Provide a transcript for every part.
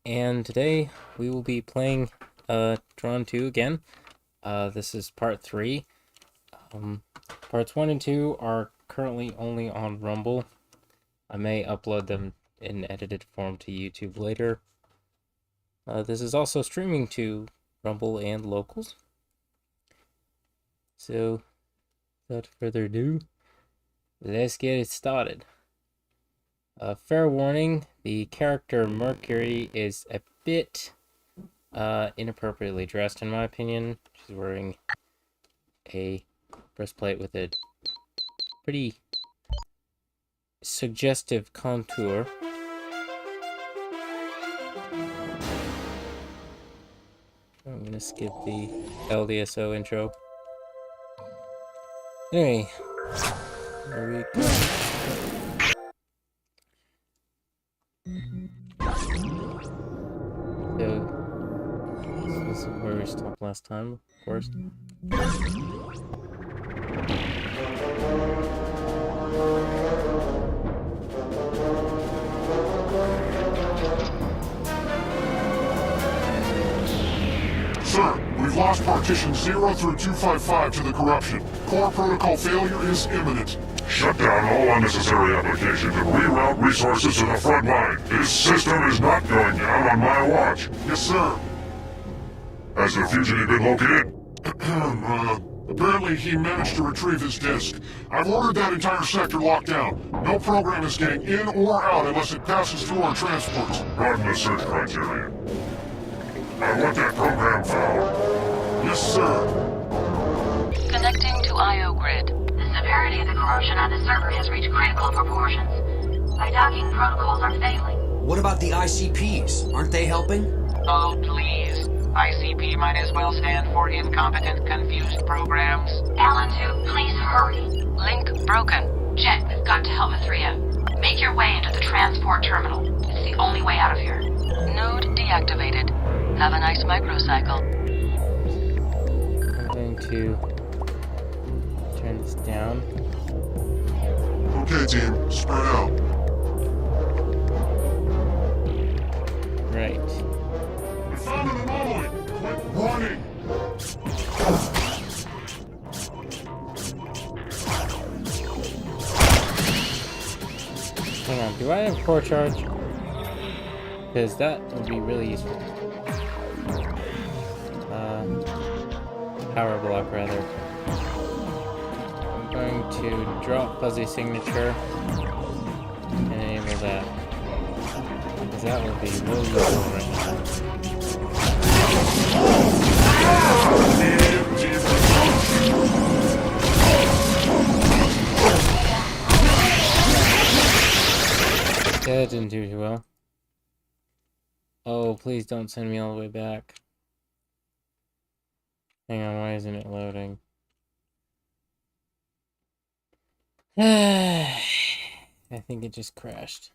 and today we will be playing TRON 2 again. This is part 3. Parts 1 and 2 are currently only on Rumble. I may upload them in edited form to YouTube later. This is also streaming to Rumble and Locals. So, without further ado, let's get it started. Fair warning, the character Mercury is a bit inappropriately dressed in my opinion. She's wearing a breastplate with a pretty suggestive contour. I'm gonna skip the LDSO intro. Anyway, here we go. So, this is where we stopped last time, of course. Sir, we've lost partition 0 through 255 to the corruption. Core protocol failure is imminent. Shut down all unnecessary applications and reroute resources to the front line. This system is not going down on my watch. Yes, sir. Has the fugitive been located? Apparently he managed to retrieve his disk. I've ordered that entire sector locked down. No program is getting in or out unless it passes through our transports. Broaden the search criteria. I want that program found. Yes, sir. Connecting to IO grid. The severity of the corrosion on the server has reached critical proportions. My docking protocols are failing. What about the ICPs? Aren't they helping? Oh, please. ICP might as well stand for incompetent, confused programs. Alan 2, please hurry. Link broken. Jet, we've got to help Athrea. Make your way into the transport terminal. It's the only way out of here. Node deactivated. Have a nice microcycle. I'm going to turn this down. Okay, team. Spread out. Right. We found an anomaly. Quit running. Hang on, do I have core charge? Because that would be really useful. Power block, rather. I'm going to drop fuzzy signature and enable that. Because that would be really useful right now. Yeah, that didn't do too well. Oh, please don't send me all the way back. Hang on, why isn't it loading? I think it just crashed.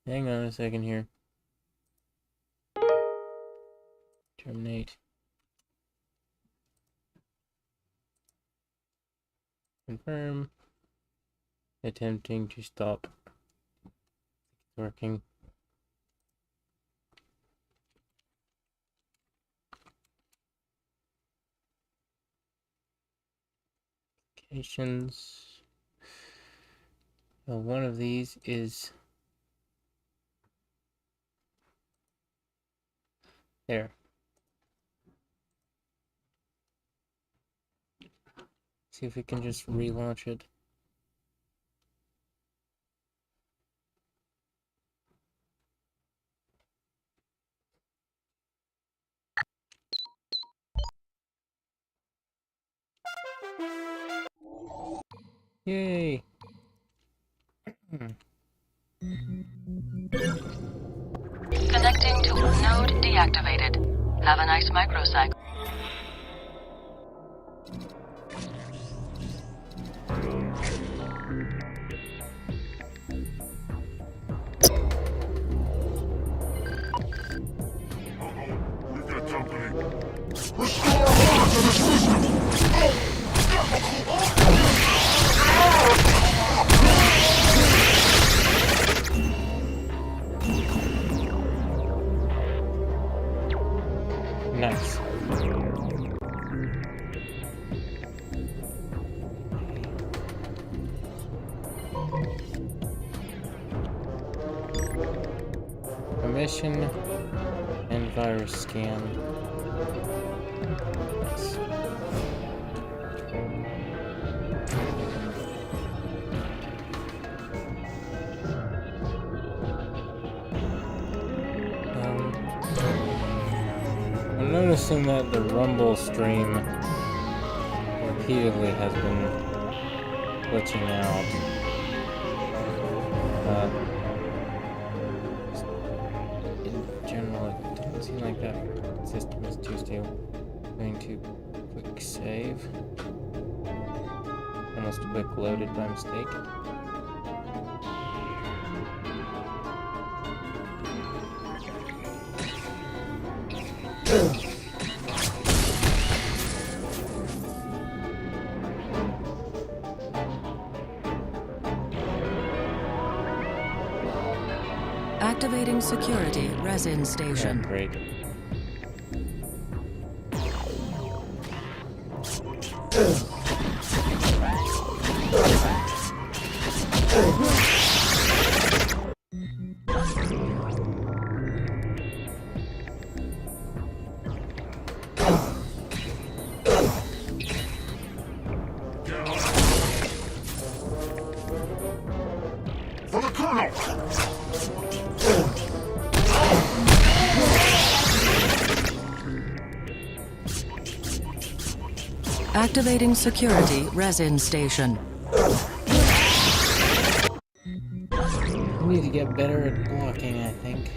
Hang on a second here. Terminate. Confirm. Attempting to stop. It's working. Applications. Now one of these is there. See if we can just relaunch it. Yay! Connecting to node deactivated. Have a nice microcycle. We've got company. Restore order to the system! Nice. Permission and virus scan. Nice. I'm noticing that the Rumble stream repeatedly has been glitching out. In general, it doesn't seem like that system is too stable. Going to quick save. Almost quick loaded by mistake. Activating security resin station. Yeah, great. For the Colonel! Activating security resin station. I need to get better at blocking, I think.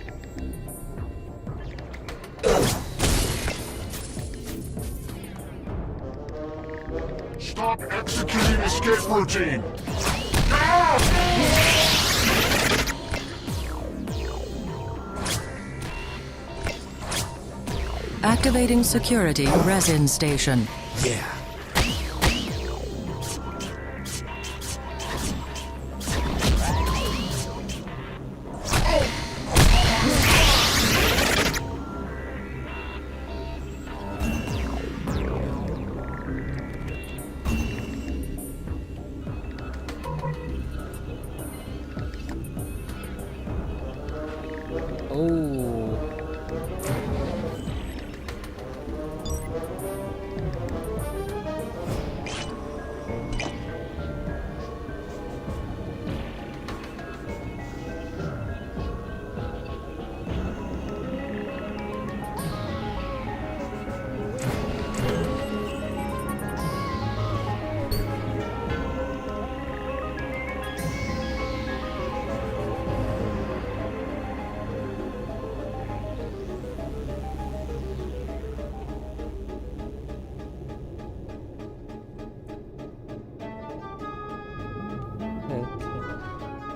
Stop executing escape routine! Activating security resin station. Yeah. Oh.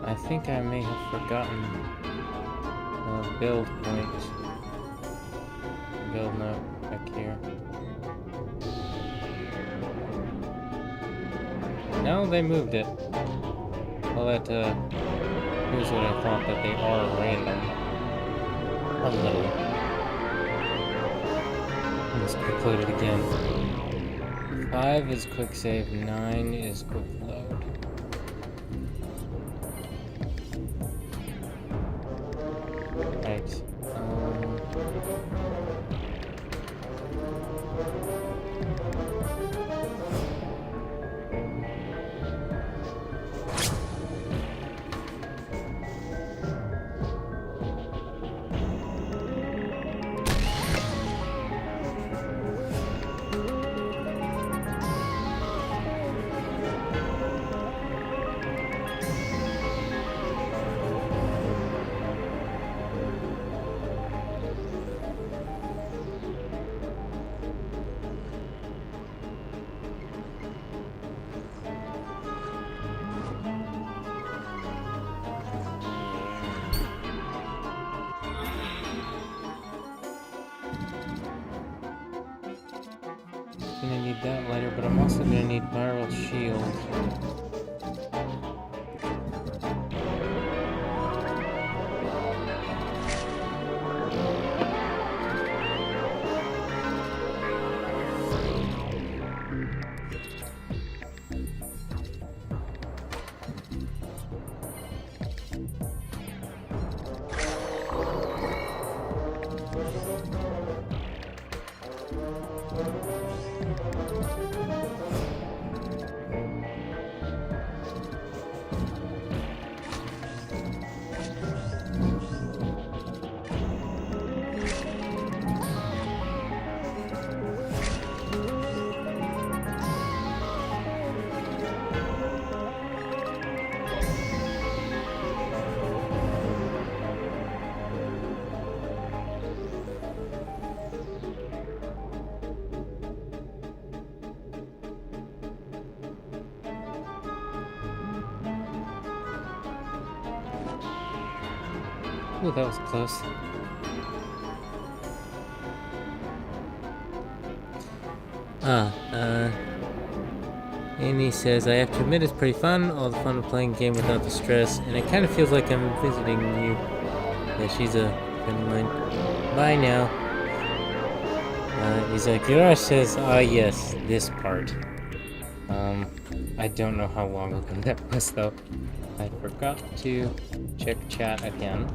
I think I may have forgotten build point. Build note back here. No, they moved it. Well, here's what I thought, that they are random. Hello. Let's quick load it again. 5 is quick save, 9 is quick load. Right. Gonna need that later, but I'm also gonna need viral shield. Ooh, that was close. Amy says, I have to admit it's pretty fun, all the fun of playing a game without the stress, and it kind of feels like I'm visiting you. Yeah, she's a friend of mine. Bye now. He's like, Yorash says, yes, this part. I don't know how long ago that was, though. I forgot to check chat again.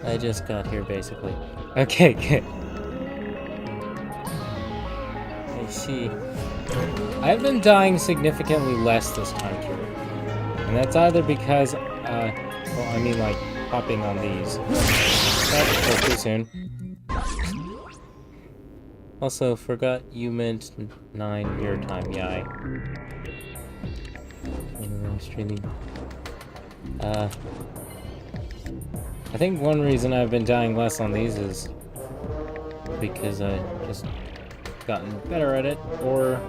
I just got here, basically. Okay, good. I see. I've been dying significantly less this time through. And that's either because, well, I mean, like, hopping on these. That's too soon. Also, forgot you meant 9 your time, yeah. Streaming. I think one reason I've been dying less on these is because I just gotten better at it, or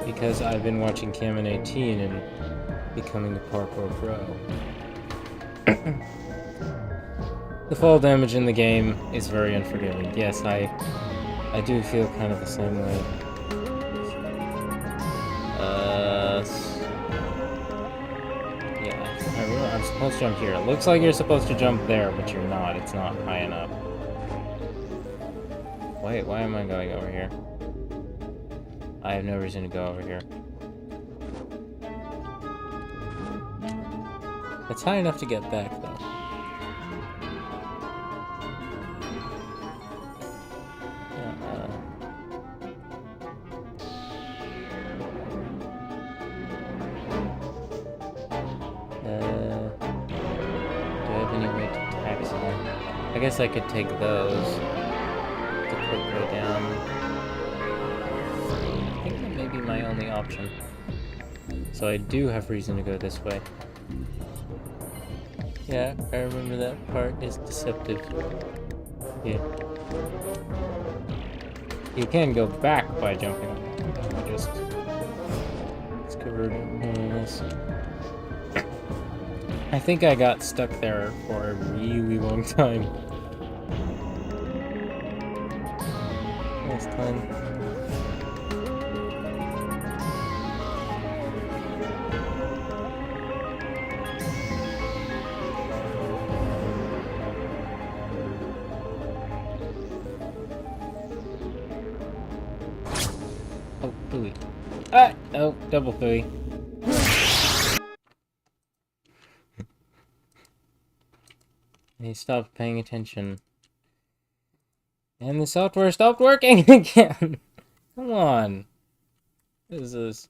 because I've been watching Cam and 18 and becoming a parkour pro. The fall damage in the game is very unforgiving. Yes, I do feel kind of the same way. Yeah, I remember I'm supposed to jump here. It looks like you're supposed to jump there, but you're not. It's not high enough. Wait, why am I going over here? I have no reason to go over here. It's high enough to get back, though. Do I have any way to taxi them? I guess I could take those to quick go down. I think that may be my only option. So I do have reason to go this way. Yeah, I remember that part is deceptive. Yeah. You can go back by jumping on that. I just discovered this. I think I got stuck there for a really long time. Last time. Oh, phooey. Ah! Oh, double phooey. He stopped paying attention. And the software stopped working again! Come on. What is this?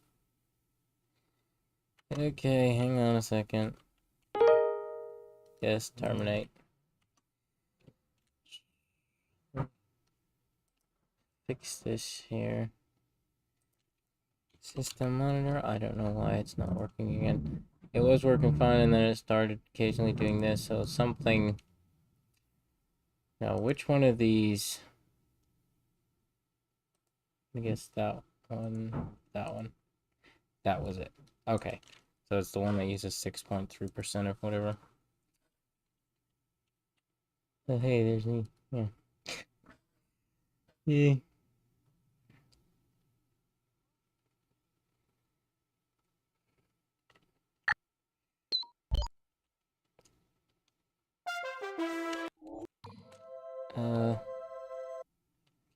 Okay, hang on a second. Yes, terminate. Fix this here. System monitor. I don't know why it's not working again. It was working fine and then it started occasionally doing this, so something... Now, which one of these... I guess that one. That one. That was it. Okay. So it's the one that uses 6.3% of whatever. Oh, hey, there's me. Yeah. Yeah.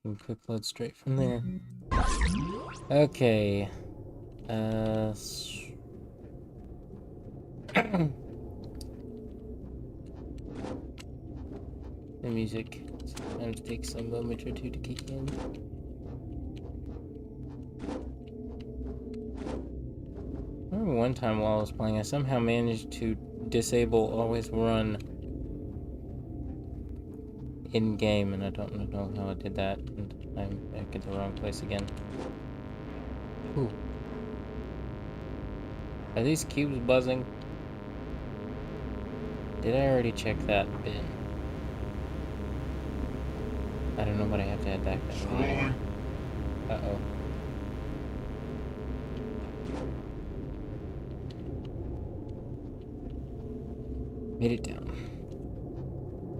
Can quick load straight from there. Okay. The music sometimes takes a moment or two to kick in. I remember one time while I was playing, I somehow managed to disable always run in game, and I don't know how I did that, and I'm back at the wrong place again. Ooh. Are these cubes buzzing? Did I already check that bin? I don't know, but I have to head back that way. Rolling. Uh-oh. Made it down.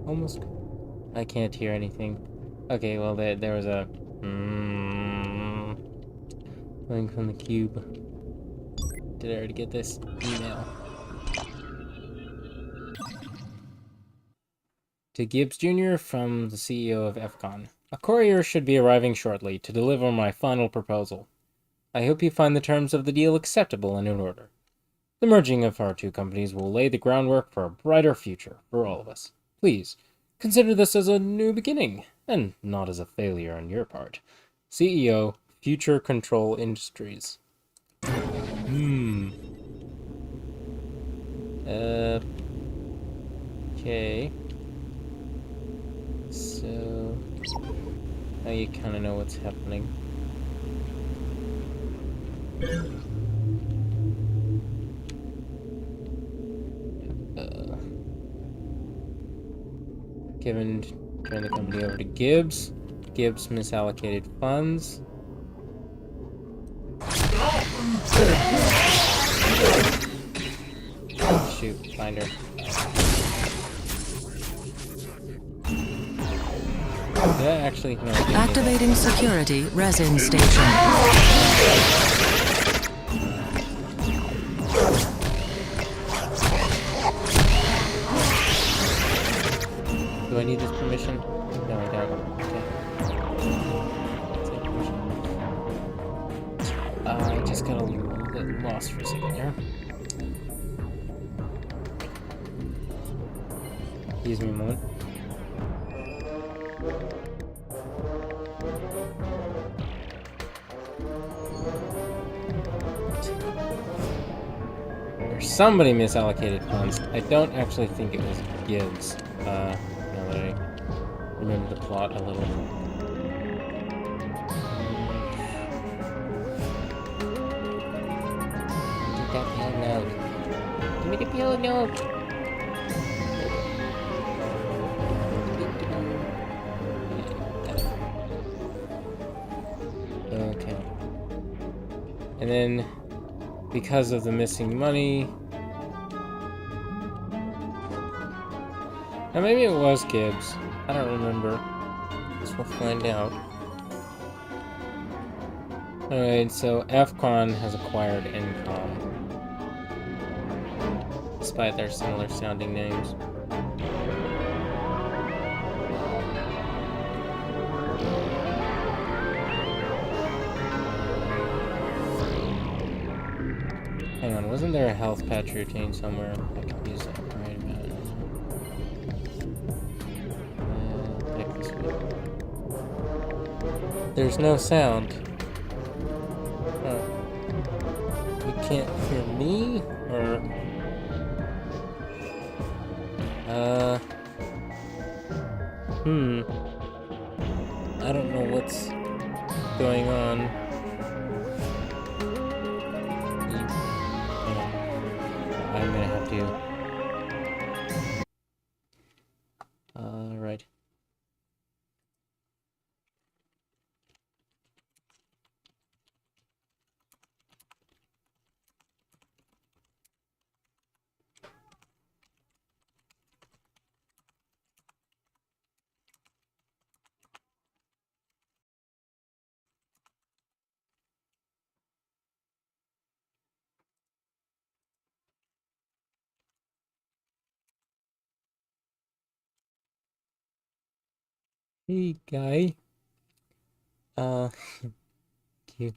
Almost. I can't hear anything. Okay, well, there was a... Coming from the cube. Did I already get this email? To Gibbs Jr. from the CEO of FCON. A courier should be arriving shortly to deliver my final proposal. I hope you find the terms of the deal acceptable and in order. The merging of our two companies will lay the groundwork for a brighter future for all of us. Please, consider this as a new beginning, and not as a failure on your part. CEO, Future Control Industries. Okay. So, now you kind of know what's happening. Turn the company over to Gibbs. Gibbs misallocated funds. Shoot, find her. Did I actually? No, I didn't. Activating security resin station. Do I need this permission? No, I don't. Okay. I just got a little bit lost for a second there. Excuse me a moment. Somebody misallocated funds. I don't actually think it was Gibbs. Now that I remember the plot a little. Get that PO note. Give me the PO note. Okay. And then, because of the missing money... Now maybe it was Gibbs. I don't remember. Guess we'll find out. Alright, so FCON has acquired Incom. Despite their similar sounding names. Hang on, wasn't there a health patch routine somewhere? I could use that right about now. Take this way. There's no sound. Oh. You can't hear me? Or... I don't know what's going on. I'm gonna have to... right. Hey, guy. Cute.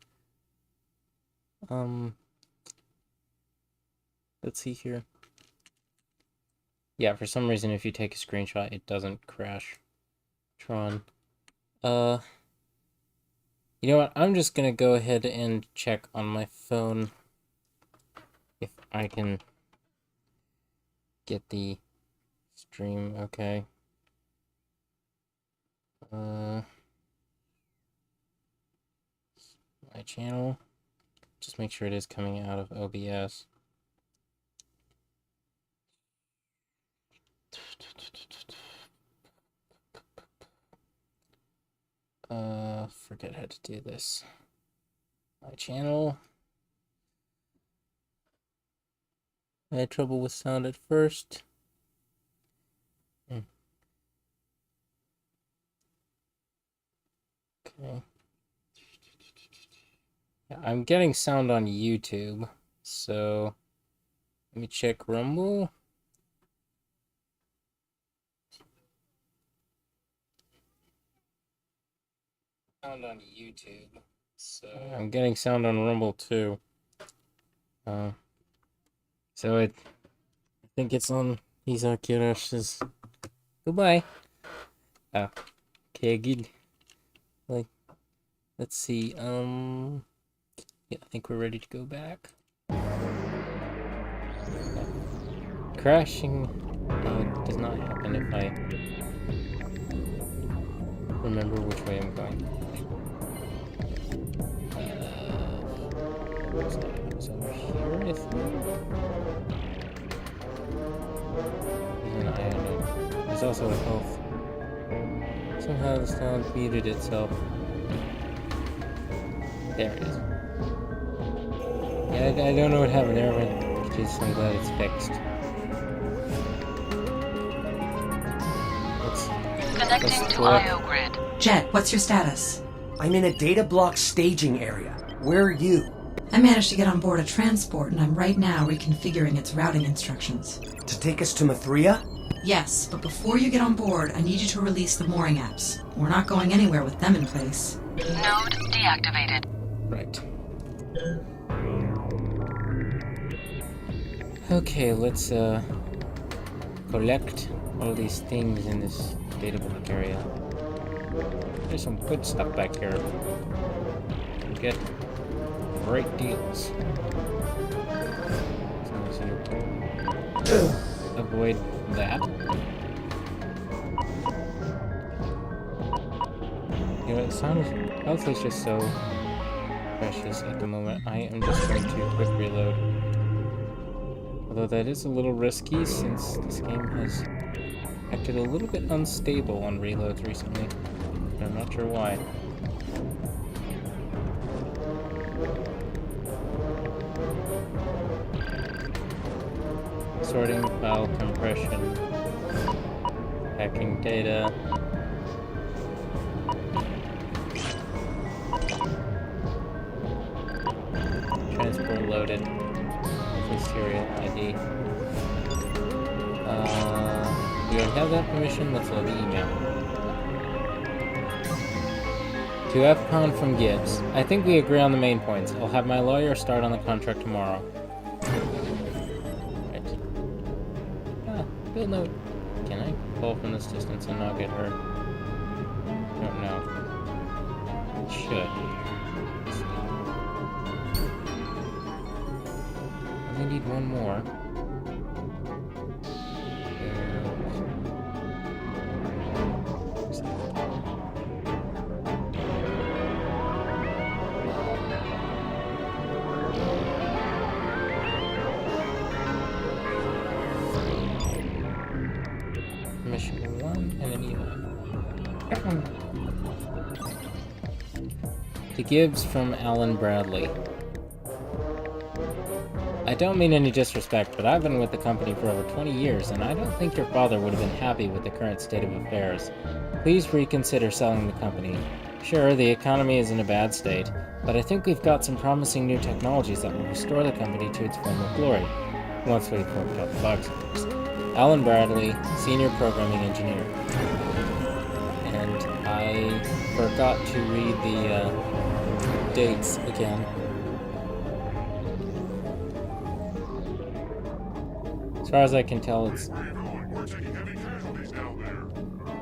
Let's see here. Yeah, for some reason, if you take a screenshot, it doesn't crash. Tron. You know what? I'm just gonna go ahead and check on my phone if I can get the stream okay. My channel. Just make sure it is coming out of OBS. Forget how to do this. My channel. I had trouble with sound at first. Okay. Yeah, I'm getting sound on YouTube, so let me check Rumble. Sound on YouTube, so I'm getting sound on Rumble too. So I think it's on Isakirash's. Goodbye. Oh, okay, good. Like, let's see. Yeah, I think we're ready to go back. Crashing does not happen if I remember which way I'm going. It's over here, I think. And I don't know. There's also a health. Somehow the sound muted itself. There it is. Yeah, I don't know what happened there, but just I'm glad it's fixed. Connecting to IO grid. Jet, what's your status? I'm in a data block staging area. Where are you? I managed to get on board a transport, and I'm right now reconfiguring its routing instructions. To take us to Mithria? Yes, but before you get on board, I need you to release the mooring apps. We're not going anywhere with them in place. Node deactivated. Right. Okay, let's collect all these things in this data block area. There's some good stuff back here. You get great deals. So avoid that. You know, health is just so precious at the moment. I am just going to quick reload. Although that is a little risky since this game has acted a little bit unstable on reloads recently. I'm not sure why. Sorting, file compression, hacking data. Transport loaded with serial ID. Do I have that permission? Let's load the email. To FCON from Gibbs. I think we agree on the main points. I'll have my lawyer start on the contract tomorrow. Right. Bill note. Can I pull from this distance and not get hurt? I don't know. Should. I only need one more. Mission 1 and an email. To Gibbs from Alan Bradley. I don't mean any disrespect, but I've been with the company for over 20 years, and I don't think your father would have been happy with the current state of affairs. Please reconsider selling the company. Sure, the economy is in a bad state, but I think we've got some promising new technologies that will restore the company to its former glory. Once we've worked out the bugs, of course. Alan Bradley, Senior Programming Engineer. And I forgot to read the dates again. As far as I can tell, it's... We're taking heavy casualties down there.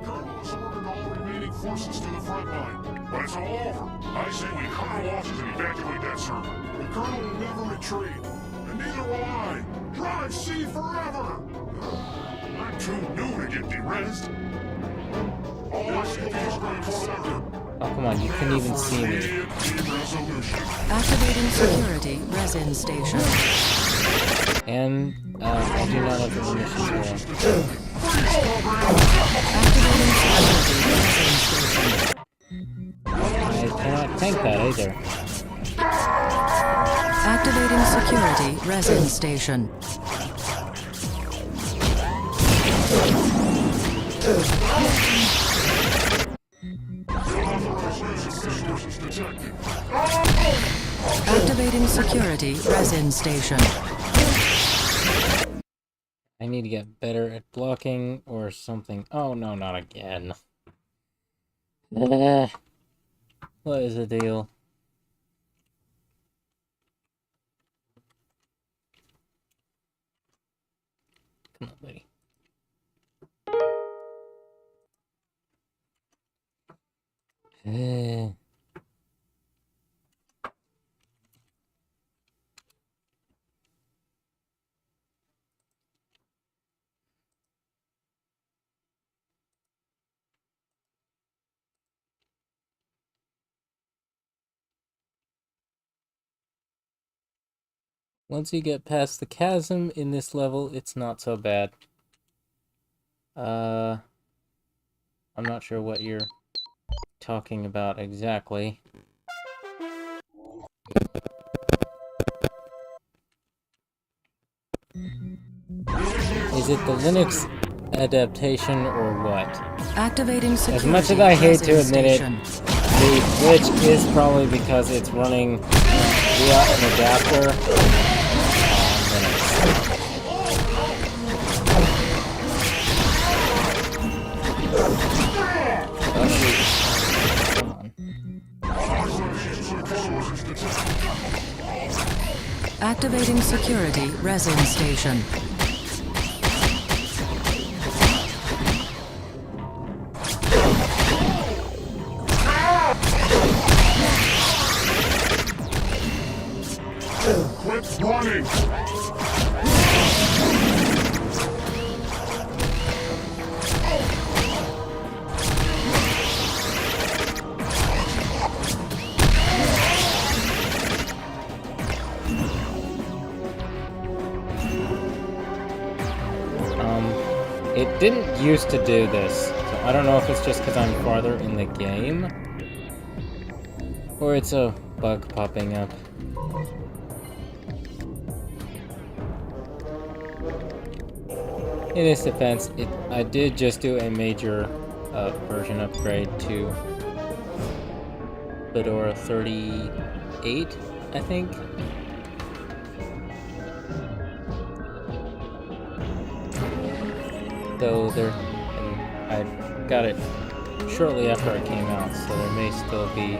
Colonel has ordered all remaining forces to the front line, but it's all over. I say we cut our losses and evacuate that server. The Colonel will never retreat, and neither will I. Drive C forever! I'm too new to get de-rezzed. All ICPs reported. Oh, come on, you couldn't even see me. Activating security resin station. And, I do not have the permission to... Activating security resin station. tank that either. Activating security resin station. Activating security resin station. I need to get better at blocking or something. Oh no, not again. What is the deal? Come on, buddy. Once you get past the chasm in this level, it's not so bad. I'm not sure what you're talking about exactly. Is it the Linux adaptation or what? Activating security As much as I hate to resin admit it, station. the glitch is probably because it's running via an adapter on Linux. Oh shoot. Come on. Activating security resin station. Quit running! It didn't used to do this, so I don't know if it's just because I'm farther in the game, or it's a bug popping up. In its defense, I did just do a major version upgrade to Fedora 38, I think. Though and I got it shortly after it came out, so there may still be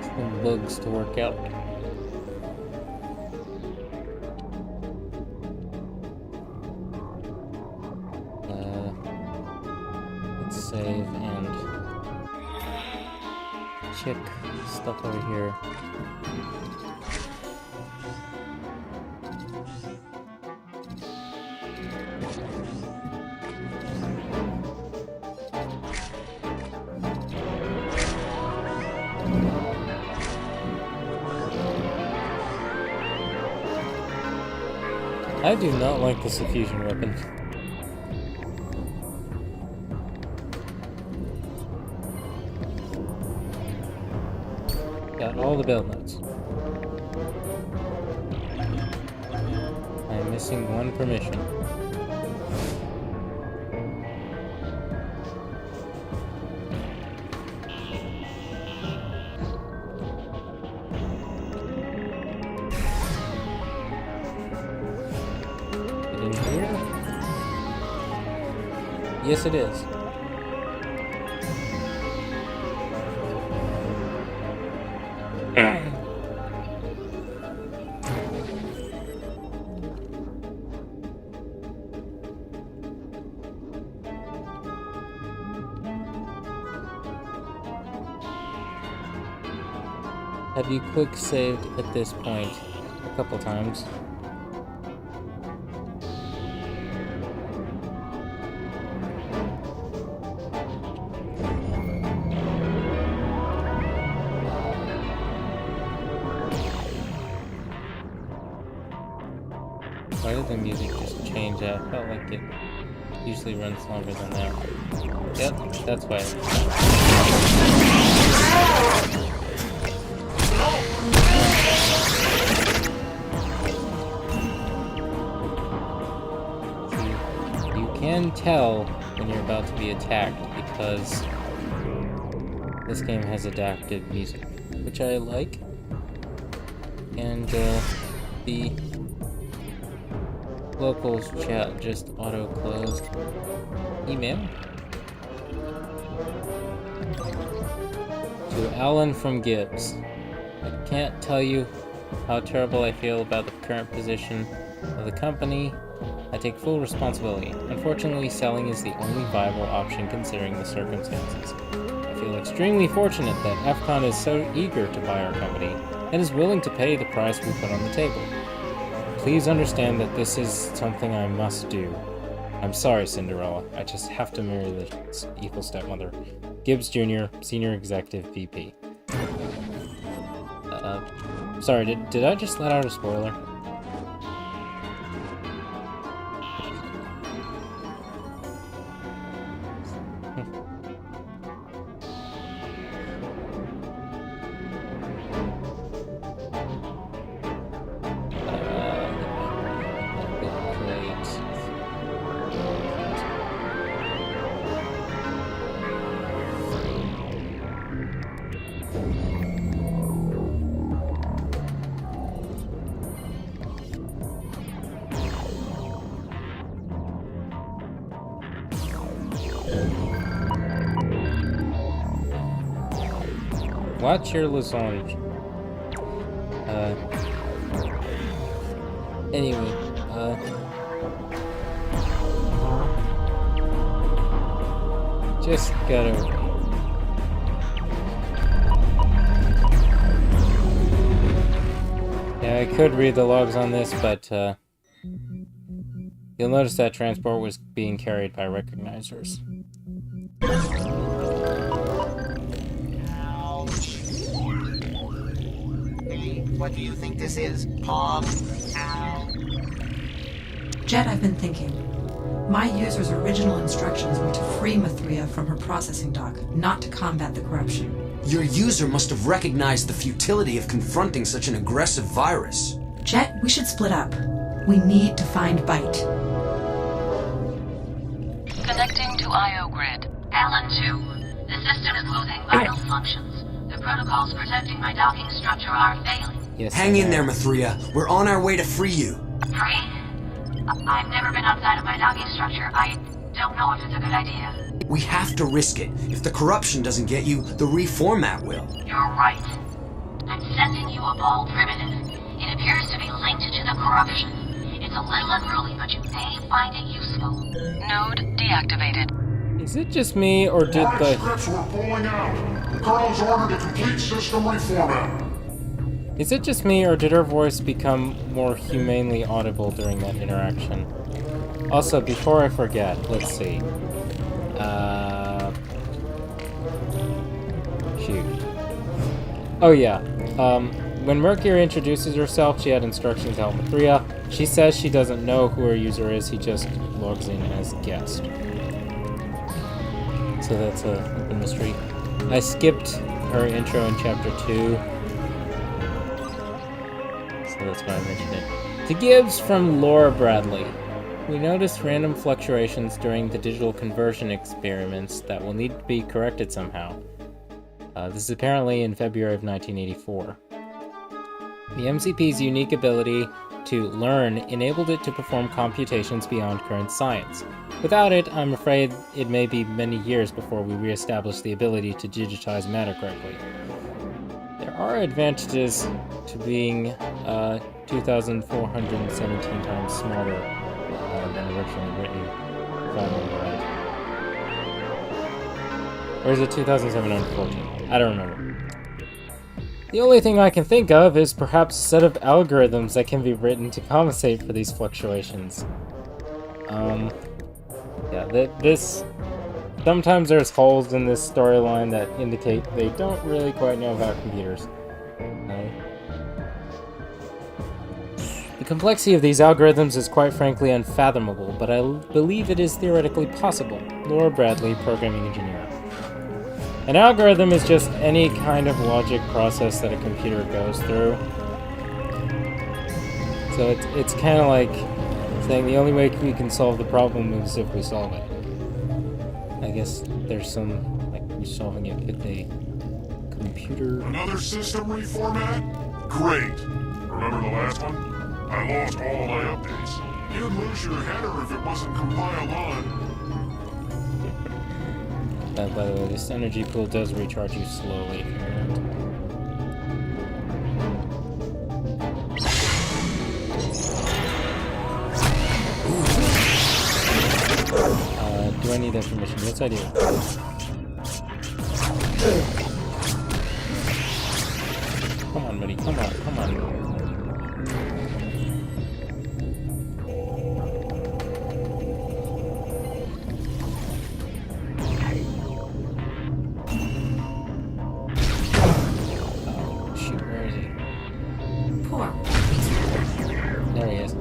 some bugs to work out. Let's save and check stuff over here. I do not like the fusion weapon. Got all the build notes. I'm missing one permission. In here? Yes, it is. Have you quick saved at this point a couple times? Why did the music just change? I felt like it usually runs longer than that. Yep, that's why. You can tell when you're about to be attacked because this game has adaptive music, which I like. And the locals chat just auto-closed. Email to Alan from Gibbs. I can't tell you how terrible I feel about the current position of the company. I take full responsibility. Unfortunately, selling is the only viable option considering the circumstances. I feel extremely fortunate that FCON is so eager to buy our company and is willing to pay the price we put on the table. Please understand that this is something I must do. I'm sorry, Cinderella. I just have to marry the evil stepmother. Gibbs Jr., Senior Executive VP. Sorry, did I just let out a spoiler? Watch your losange. Anyway, just gotta. Yeah, I could read the logs on this, but you'll notice that transport was being carried by recognizers. What do you think this is, Pog? Ow. Jet, I've been thinking. My user's original instructions were to free Mithria from her processing dock, not to combat the corruption. Your user must have recognized the futility of confronting such an aggressive virus. Jet, we should split up. We need to find Byte. Connecting to IO grid. Alan 2, the system is losing vital functions. The protocols protecting my docking structure are failing. Yes, Hang in there, Mithria. We're on our way to free you. Free? I've never been outside of my docking structure. I don't know if it's a good idea. We have to risk it. If the corruption doesn't get you, the reformat will. You're right. I'm sending you a bold primitive. It appears to be linked to the corruption. It's a little unruly, but you may find it useful. Node deactivated. Is it just me, or did Product the... scripts were pulling out. The Colonel's ordered a complete system reformat. Is it just me, or did her voice become more humanely audible during that interaction? Also, before I forget, let's see. Shoot. Oh yeah. When Mercury introduces herself, she had instructions to help Mithria. She says she doesn't know who her user is, he just logs in as guest. So that's a mystery. I skipped her intro in chapter 2. So that's why I mentioned it. To Gibbs from Laura Bradley. We noticed random fluctuations during the digital conversion experiments that will need to be corrected somehow. This is apparently in February of 1984. The MCP's unique ability to learn enabled it to perform computations beyond current science. Without it, I'm afraid it may be many years before we reestablish the ability to digitize matter correctly. There are advantages to being 2,417 times smaller than originally written, if I remember right. Or is it 2,714? I don't remember. The only thing I can think of is perhaps a set of algorithms that can be written to compensate for these fluctuations. Yeah, this... Sometimes there's holes in this storyline that indicate they don't really quite know about computers. The complexity of these algorithms is quite frankly unfathomable, but I believe it is theoretically possible. Laura Bradley, programming engineer. An algorithm is just any kind of logic process that a computer goes through. So it's kind of like saying the only way we can solve the problem is if we solve it. I guess there's some, like, solving it with a computer. Another system reformat? Great. Remember the last one? I lost all of my updates. You'd lose your header if it wasn't compiled on. By the way, this energy pool does recharge you slowly. Do I need information? Yes, I do. Come on, buddy. Come on. Come on. Oh, shoot. Where is he? Poor. There he is.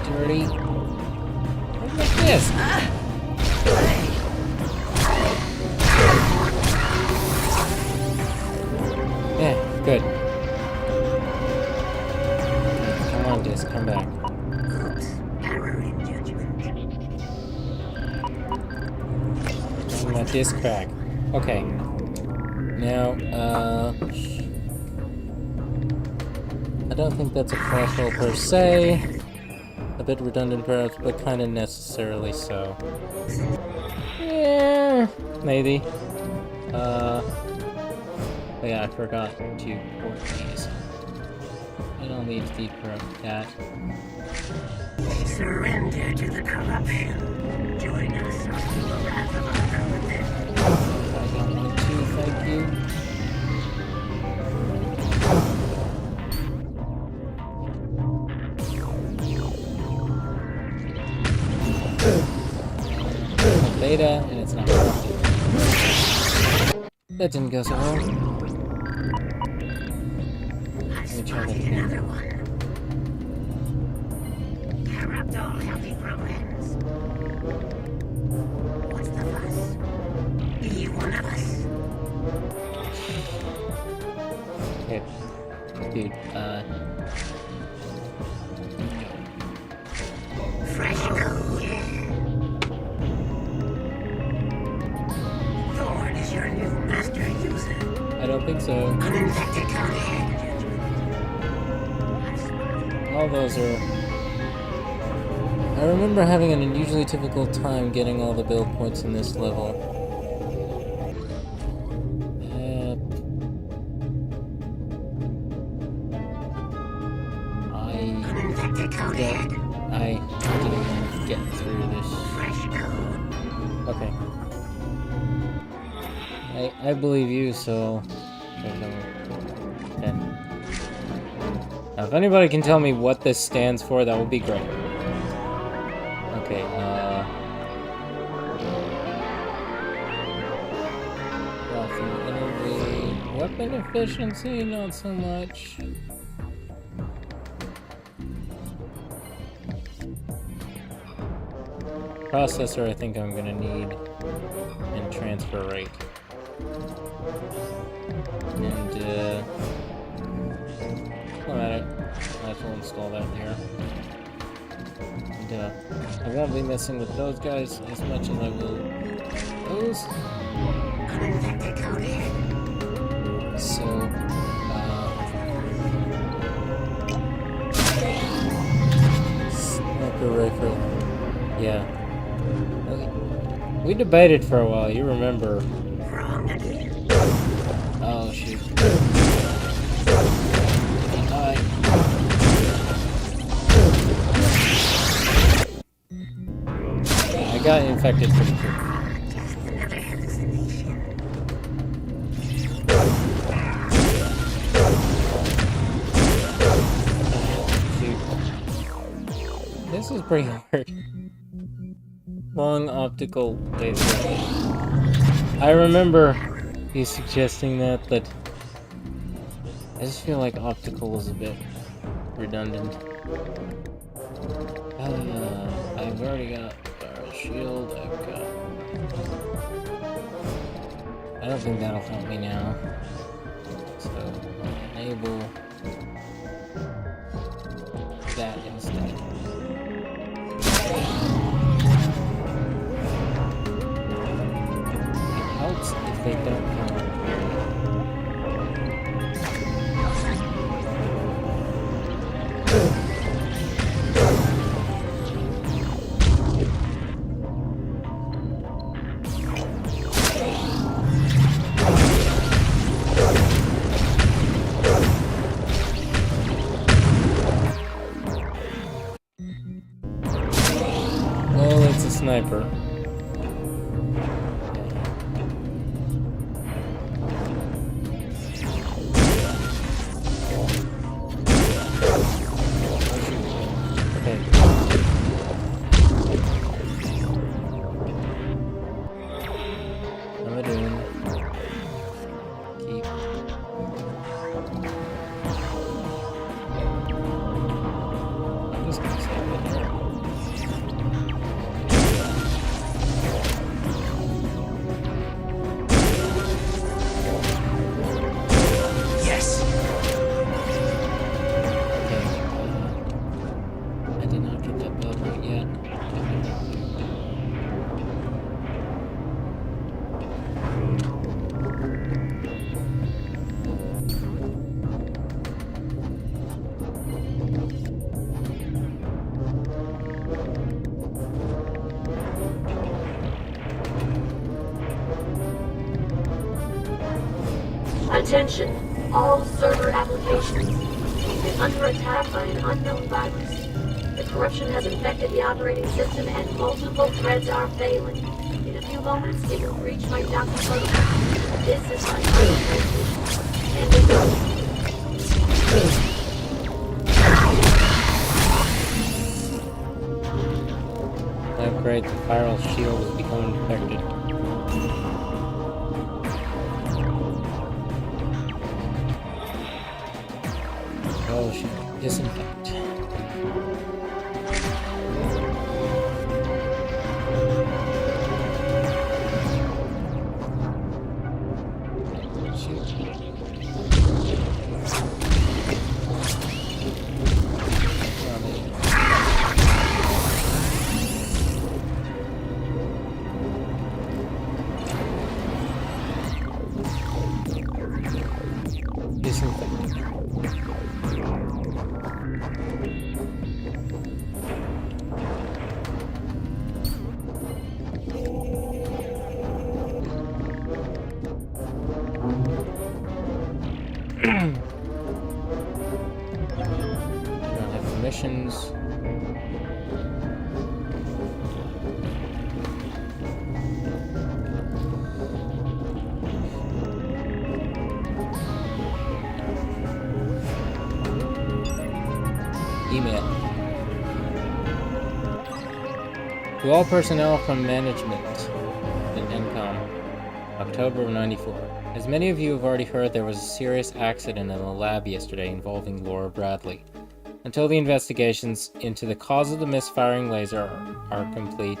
Dirty. What's like this? Yeah, good. Come on, Disc, come back. Bring that disc back. Okay. Now, I don't think that's a flash hole per se. A bit redundant perhaps, but kind of necessarily so. Yeah, maybe. But yeah, I forgot to port these. And I'll need to decorrupt that. Surrender to the corruption. Join us on the wrath of our government. I don't want to, thank you. Beta, and it's not corrupted. That didn't go so well. Let me try that again. Another one. Corrupt all healthy programs. What's the fuss? Be one of us. Okay. Dude, Fresh code. Thorn is your new master user. I don't think so. Uninfected code ahead. All those are... I remember having an unusually difficult time getting all the build points in this level. Uninfected code ahead. I didn't get through this. Fresh code. Okay. I believe you, so... Okay. Now, if anybody can tell me what this stands for, that would be great. Okay, energy... Weapon efficiency, not so much. Processor, I think I'm gonna need, and transfer rate. And, alright, might as well install that here. And, I won't be messing with those guys as much as I will those. Uninfected code ahead. So, sniper rifle. Yeah. Okay. We debated for a while, you remember. Wrong again. Oh, shoot. I got infected pretty quick. Just another hallucination. Shoot. This is pretty hard. long optical laser. I remember you suggesting that, but I just feel like optical is a bit redundant. I've already got our shield. I don't think that'll help me now. So enable that instead. It helps if they don't come up here. Well, it's a sniper. Okay. I'm doing. Keep. I'm just gonna stay right there. Yes! I did not get that bell point yet. Attention, all server applications. We've been under attack by an unknown virus. The corruption has infected the operating system and multiple threads are failing. In a few moments, it will reach my docking protocol. This is my final transmission. And it Oh great, the viral shield is becoming infected. Oh shit, disinfect. Missions. Email. To all personnel from management and ENCOM, October of '94. As many of you have already heard, there was a serious accident in the lab yesterday involving Laura Bradley. Until the investigations into the cause of the misfiring laser are complete,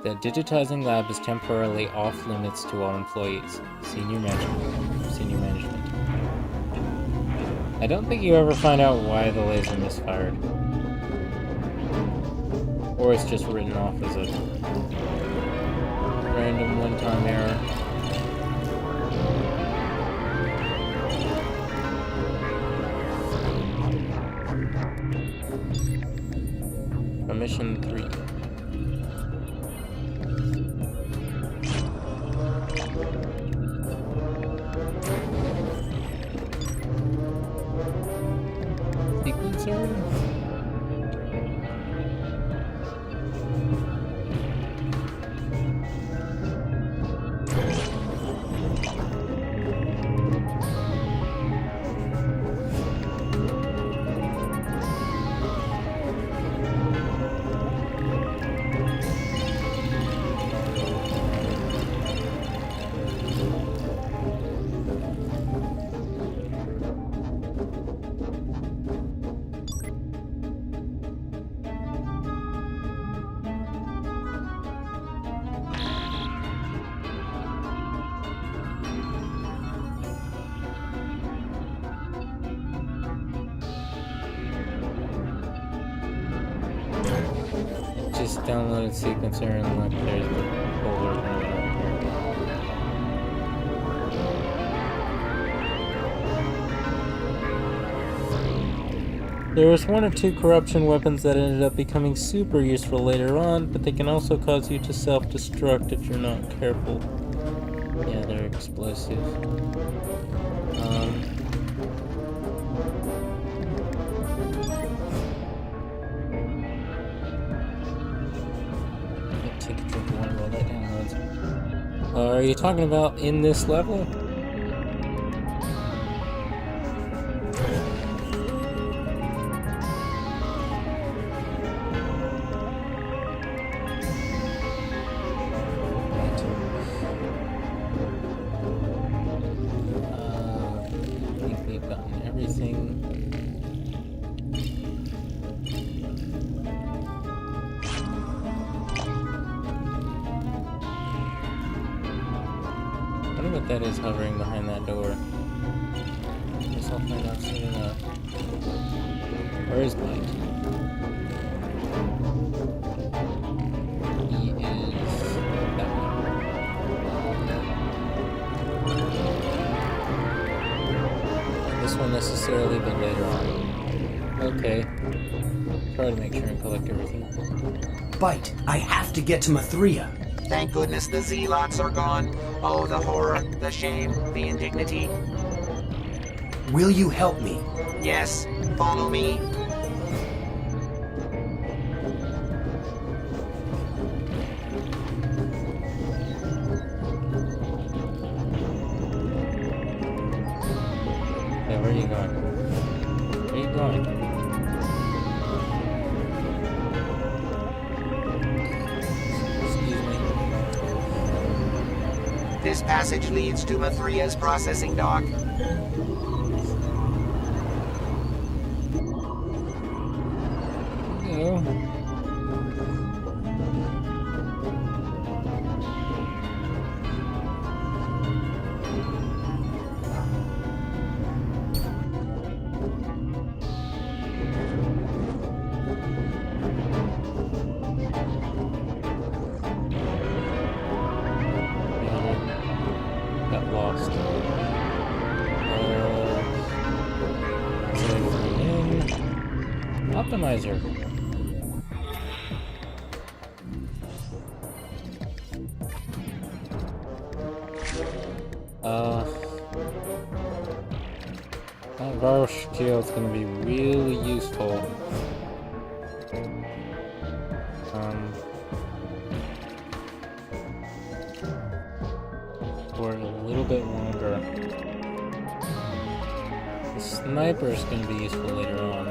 the digitizing lab is temporarily off limits to all employees. Senior management. I don't think you ever find out why the laser misfired. Or it's just written off as a random one-time error. Mission 3. Sequencer? Just downloaded sequencer and look, there's the folder running over here. There was one or two corruption weapons that ended up becoming super useful later on, but they can also cause you to self-destruct if you're not careful. Yeah, they're explosive. Take a drink of water while that downloads. Are you talking about in this level? I think we've gotten everything. I wonder what that is hovering behind that door. Guess I'll find out soon enough. Where is Mike? He is that way. This won't necessarily, but later on. Okay. Try to make sure and collect everything. Bite, I have to get to Mithria. Thank goodness the Zealots are gone. Oh, the horror, the shame, the indignity. Will you help me? Yes, follow me. Yeah, where are you going? Where are you going? Excuse me. This passage leads to Mithria's processing dock. Hello. Got lost. In optimizer. That viral shield's gonna be really useful. For a little bit longer. The sniper is going to be useful later on.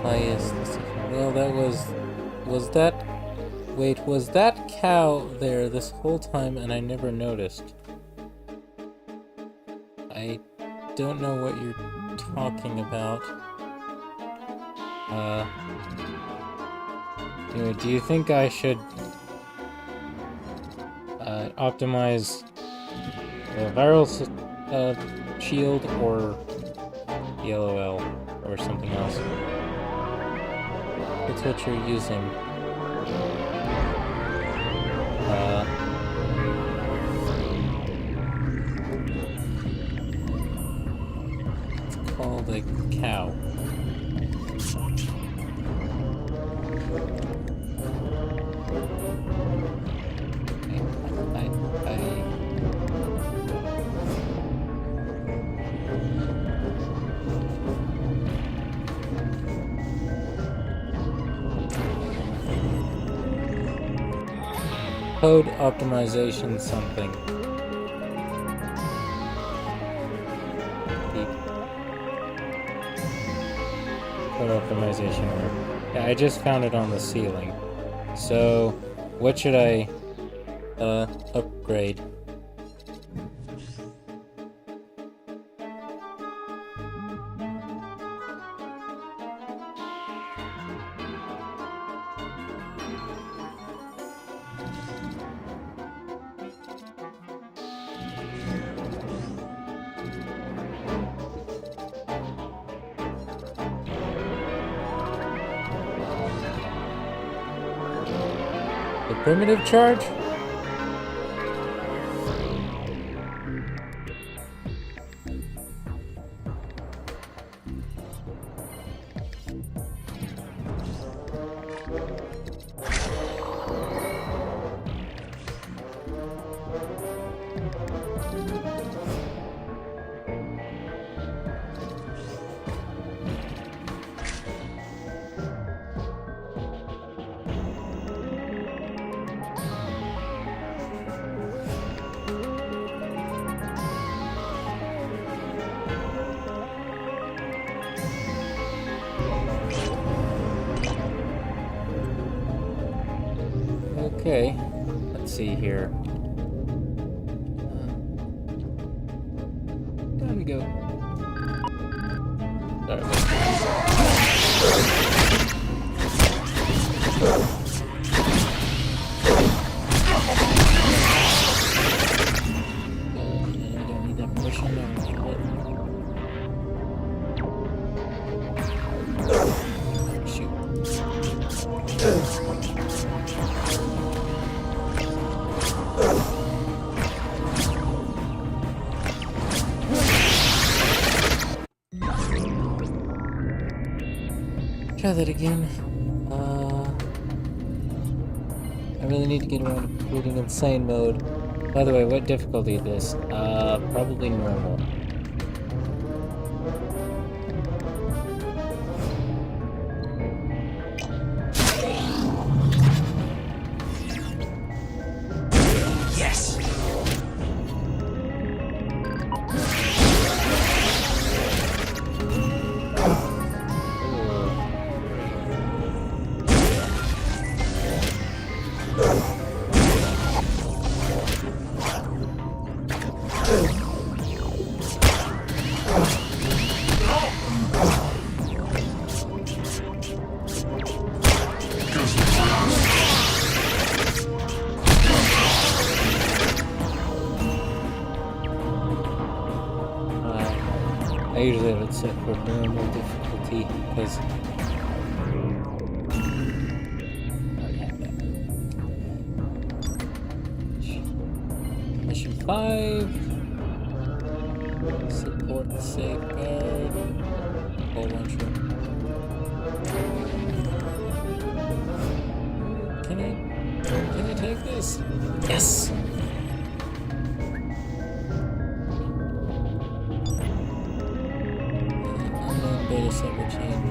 Oh yes, well that was that, wait, was that cow there this whole time and I never noticed? I don't know what you're talking about. Anyway, do you think I should optimize the viral shield or the LOL or something else? It's what you're using. It's called a cow. Code optimization something. Code optimization work. Yeah, I just found it on the ceiling. So, what should I upgrade? The primitive charge? Okay, let's see here. Time to go. Sorry. I don't need that permission. Try that again. I really need to get around to completing insane mode. By the way, what difficulty is this? Probably normal. Yes! I usually have it set for normal difficulty because Mission 5. Support the safeguard. Full launcher. Can I take this? Yes! Beta subroutine.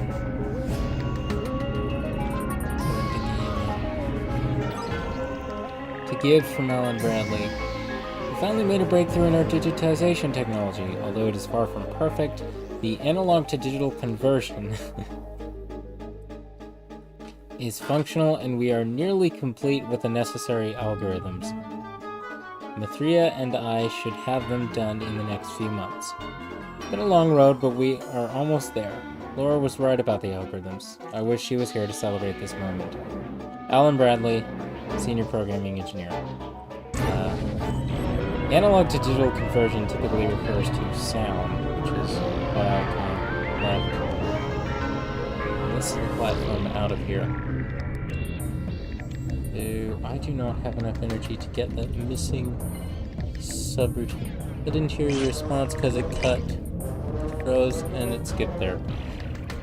To give from Alan Bradley. We finally made a breakthrough in our digitization technology. Although it is far from perfect, the analog to digital conversion is functional and we are nearly complete with the necessary algorithms. Mithria and I should have them done in the next few months. It's been a long road, but we are almost there. Laura was right about the algorithms. I wish she was here to celebrate this moment. Alan Bradley, Senior Programming Engineer. Analog to digital conversion typically refers to sound, which is what icon left. This is the platform out of here. I do not have enough energy to get that missing subroutine. It didn't hear your response because it cut, froze, and it skipped there.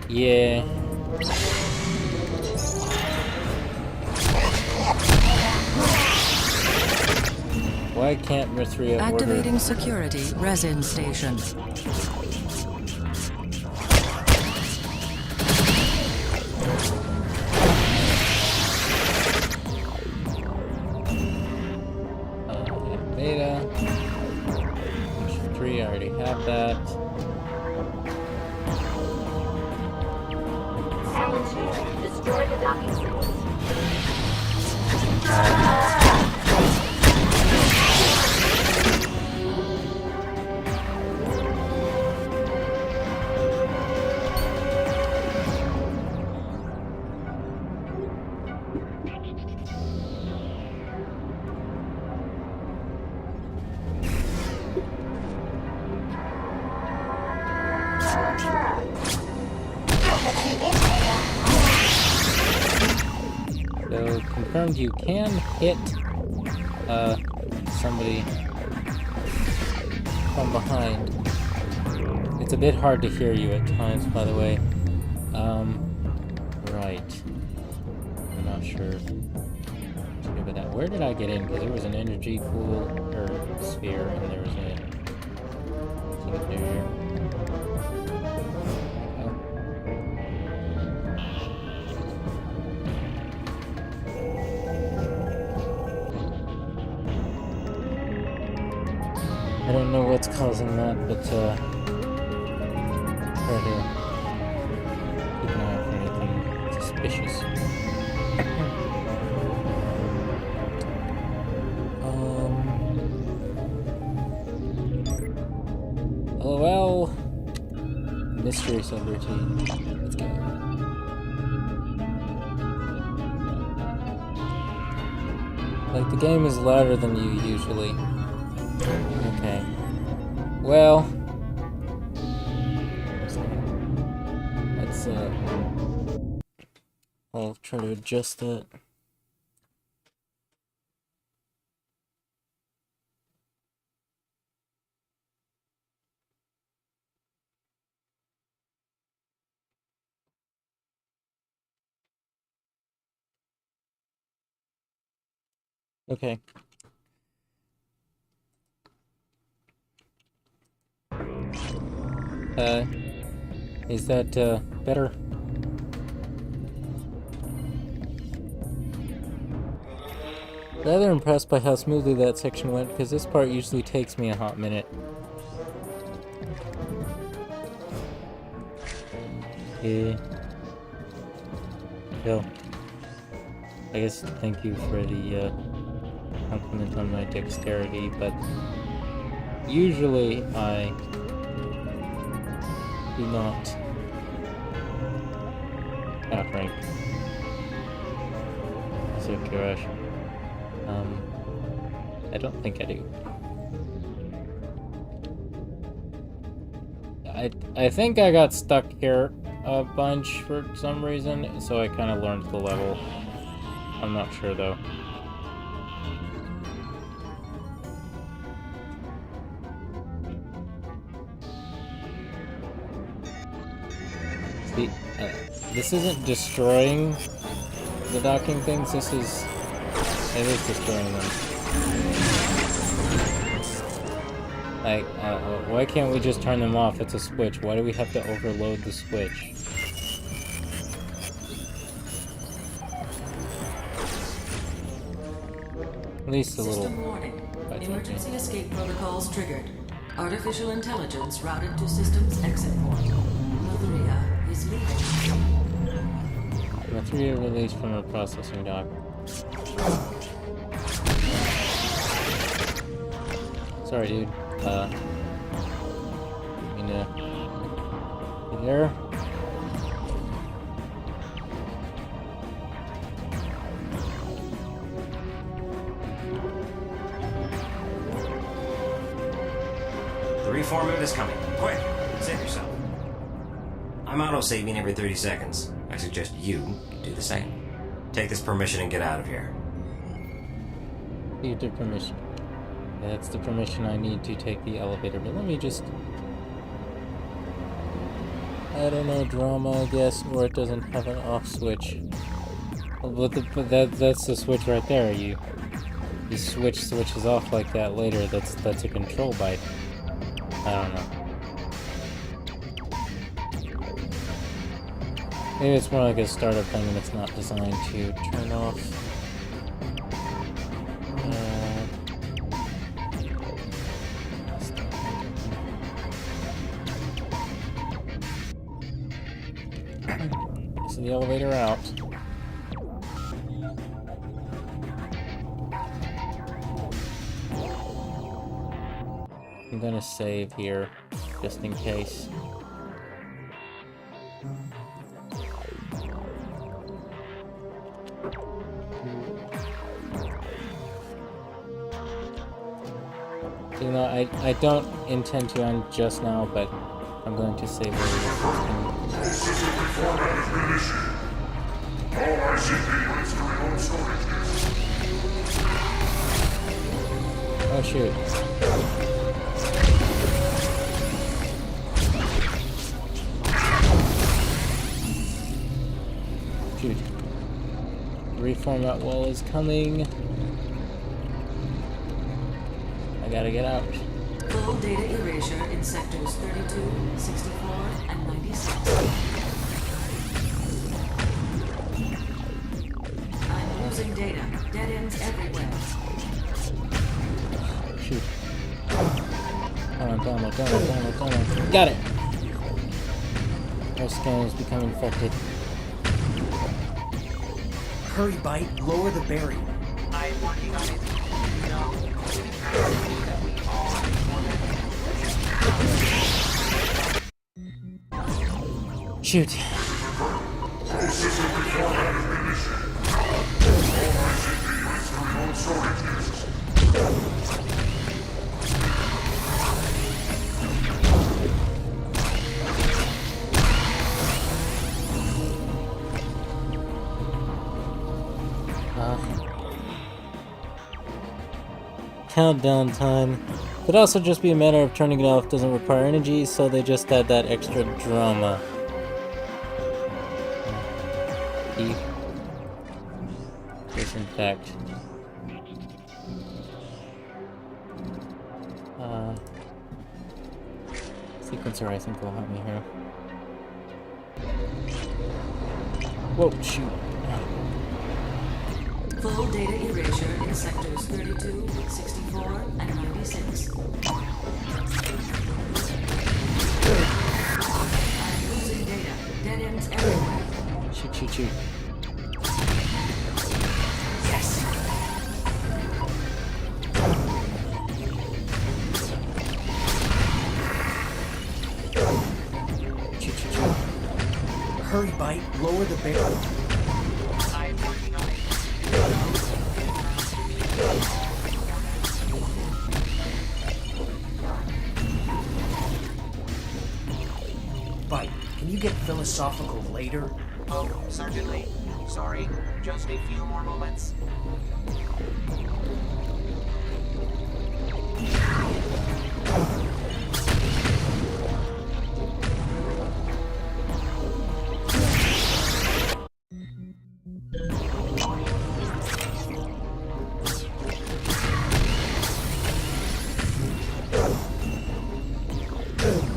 Yeah. Why can't Mithria Activating order? security resin station. Beta. Mission 3, I already have that. Silence you. Destroy the docking system. So, confirmed you can hit, somebody from behind. It's a bit hard to hear you at times, by the way. Right. I'm not sure. But that, where did I get in? Because there was an energy pool, or sphere, and there was a thing there. I don't know what's causing that, but try to keep an eye out for anything suspicious. LOL. Mystery subroutine. Let's go. Like, the game is louder than you usually. Okay. Well, let's I'll try to adjust that. Okay. Is that better? Rather impressed by how smoothly that section went, because this part usually takes me a hot minute. Yo. I guess thank you for the compliment on my dexterity, but usually I do not outrank. So gosh. I don't think I do. I think I got stuck here a bunch for some reason, so I kind of learned the level. I'm not sure though. See, this isn't destroying the docking things, it is destroying them. Like, why can't we just turn them off? It's a switch. Why do we have to overload the switch? At least a little. System warning. Emergency escape protocols triggered. Artificial intelligence routed to system's exit port. Mathria is leaving. Mathria released from a processing dock. Sorry, dude. You there? The reforming is coming. Quick, save yourself. I'm auto-saving every 30 seconds. I suggest you do the same. Take this permission and get out of here. Need the permission. That's the permission I need to take the elevator, but let me just... I don't know, drama, I guess, or it doesn't have an off switch. But that's the switch right there. You switches off like that later. That's a control byte. I don't know. Maybe it's more like a startup thing and it's not designed to turn off. So the elevator out. I'm gonna save here, just in case. You know, I don't intend to end just now, but I'm going to save it. System reformat has been issued. All ICP units to remote Oh shoot. Shoot. Reformat wall is coming. I gotta get out. Full data erasure in sectors 32, 64, and 96. I'm losing data. Dead ends everywhere. Shoot. Come on, download, download, download, download. Got it! Our scan is becoming infected. Hurry, Bite. Lower the barrier. I'm working on it. No. Shoot. Full system reformat has been initiated. All ICP to remote storage disks. Countdown time. Could also just be a matter of turning it off doesn't require energy, so they just add that extra drama. Disinfect. Sequencer I think will help me here. Whoa, shoot. Full data erasure in sectors 32, 64, and 96. I'm losing data. Dead ends everywhere. Shoot, shoot, shoot. Yes! Shoot, shoot, shoot. Hurry, Bite. Lower the barrier. I'm working on it. Bite, can you get philosophical later? Oh, certainly. Sorry. Just a few more moments.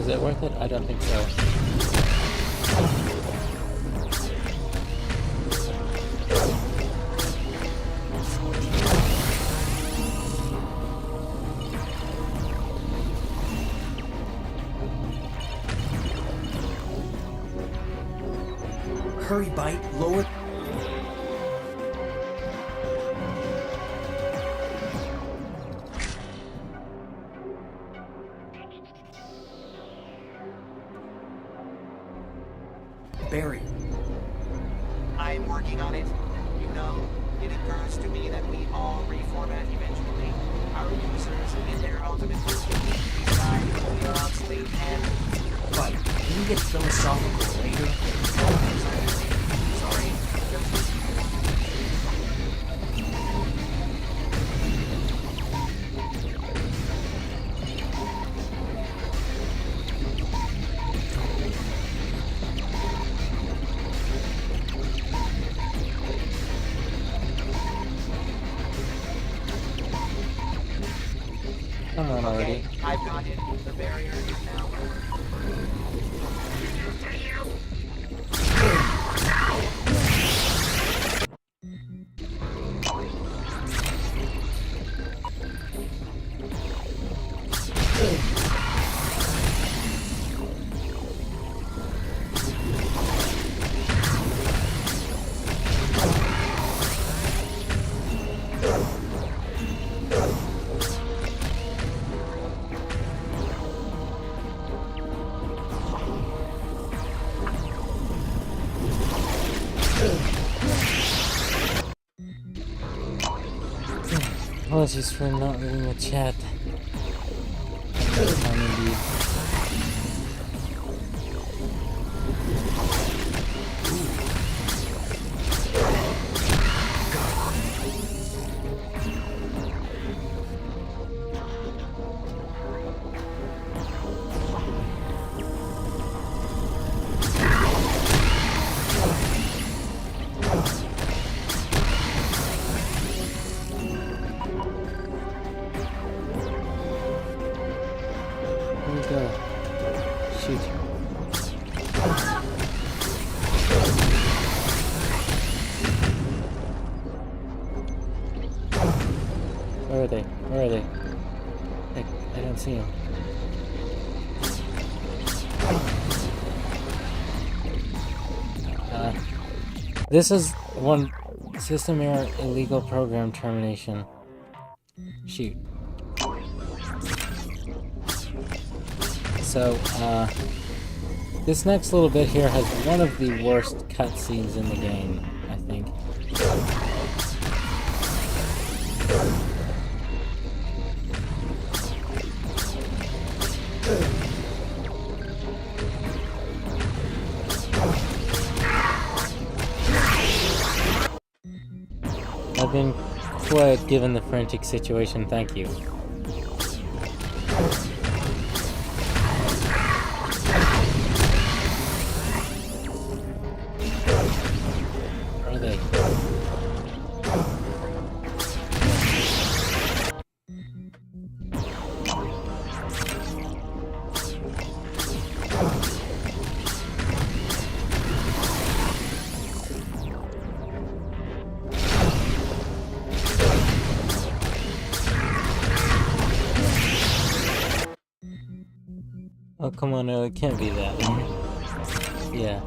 Is it worth it? I don't think so. Hurry, Bite. Lower... barrier. I'm working on it. You know, it occurs to me that we all reformat eventually. Our users, in their ultimate pursuit, decide we are obsolete and... Bite, can you get philosophical later? Sorry. Just... Come on already. Okay, I've got it. The barrier is now... Apologies for not reading the chat. Indeed. Where are they? Where are they? I don't see them. This is one system error, illegal program termination. Shoot. So, this next little bit here has one of the worst cutscenes in the game, I think. I've been quiet given the frantic situation, thank you. Where are they? Oh, come on, no, it can't be that. Yeah.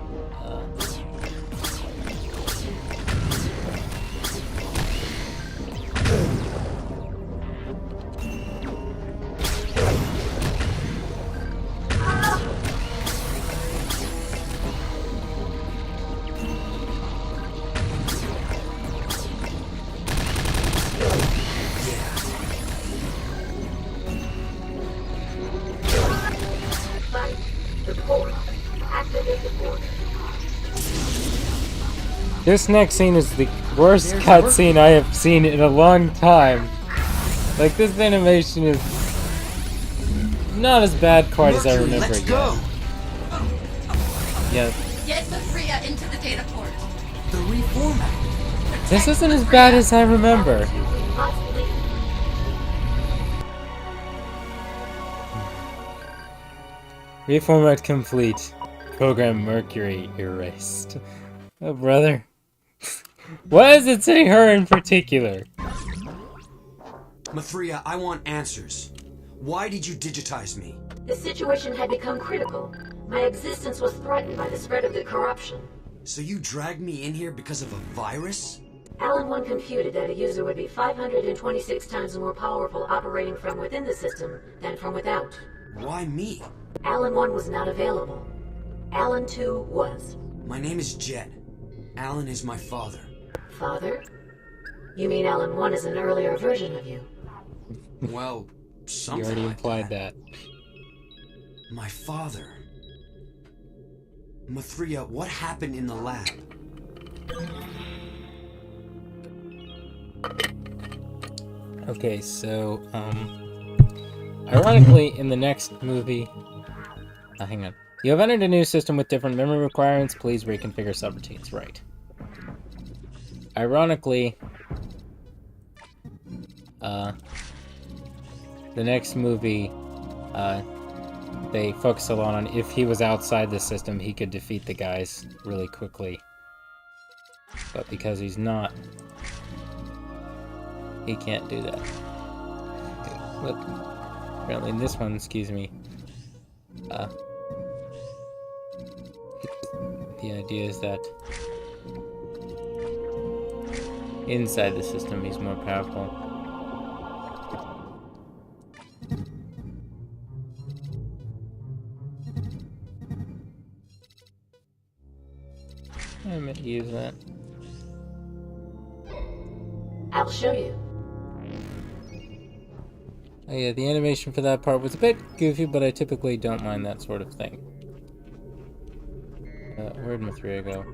This next scene is the worst cutscene I have seen in a long time. Like, this animation is not as bad quite as I remember Let's it. go. Yeah. Get Mathria into the data port. The reformat. This isn't as bad as I remember. Reformat complete. Program Mercury erased. Oh, brother. Why is it saying her in particular? Mathria, I want answers. Why did you digitize me? The situation had become critical. My existence was threatened by the spread of the corruption. So you dragged me in here because of a virus? Alan 1 computed that a user would be 526 times more powerful operating from within the system than from without. Why me? Alan 1 was not available. Alan 2 was. My name is Jet. Alan is my father. Father? You mean Alan 1 is an earlier version of you? Well, You something already like implied that. My father. Mathria, what happened in the lab? Okay, so, ironically, in the next movie... hang on. You have entered a new system with different memory requirements. Please reconfigure subroutines. Right. Ironically, the next movie, they focus a lot on if he was outside the system, he could defeat the guys really quickly. But because he's not, he can't do that. Look, apparently in this one, excuse me, the idea is that inside the system he's more powerful. I meant to use that. I'll show you. Oh yeah, the animation for that part was a bit goofy, but I typically don't mind that sort of thing. Where'd Mathria go?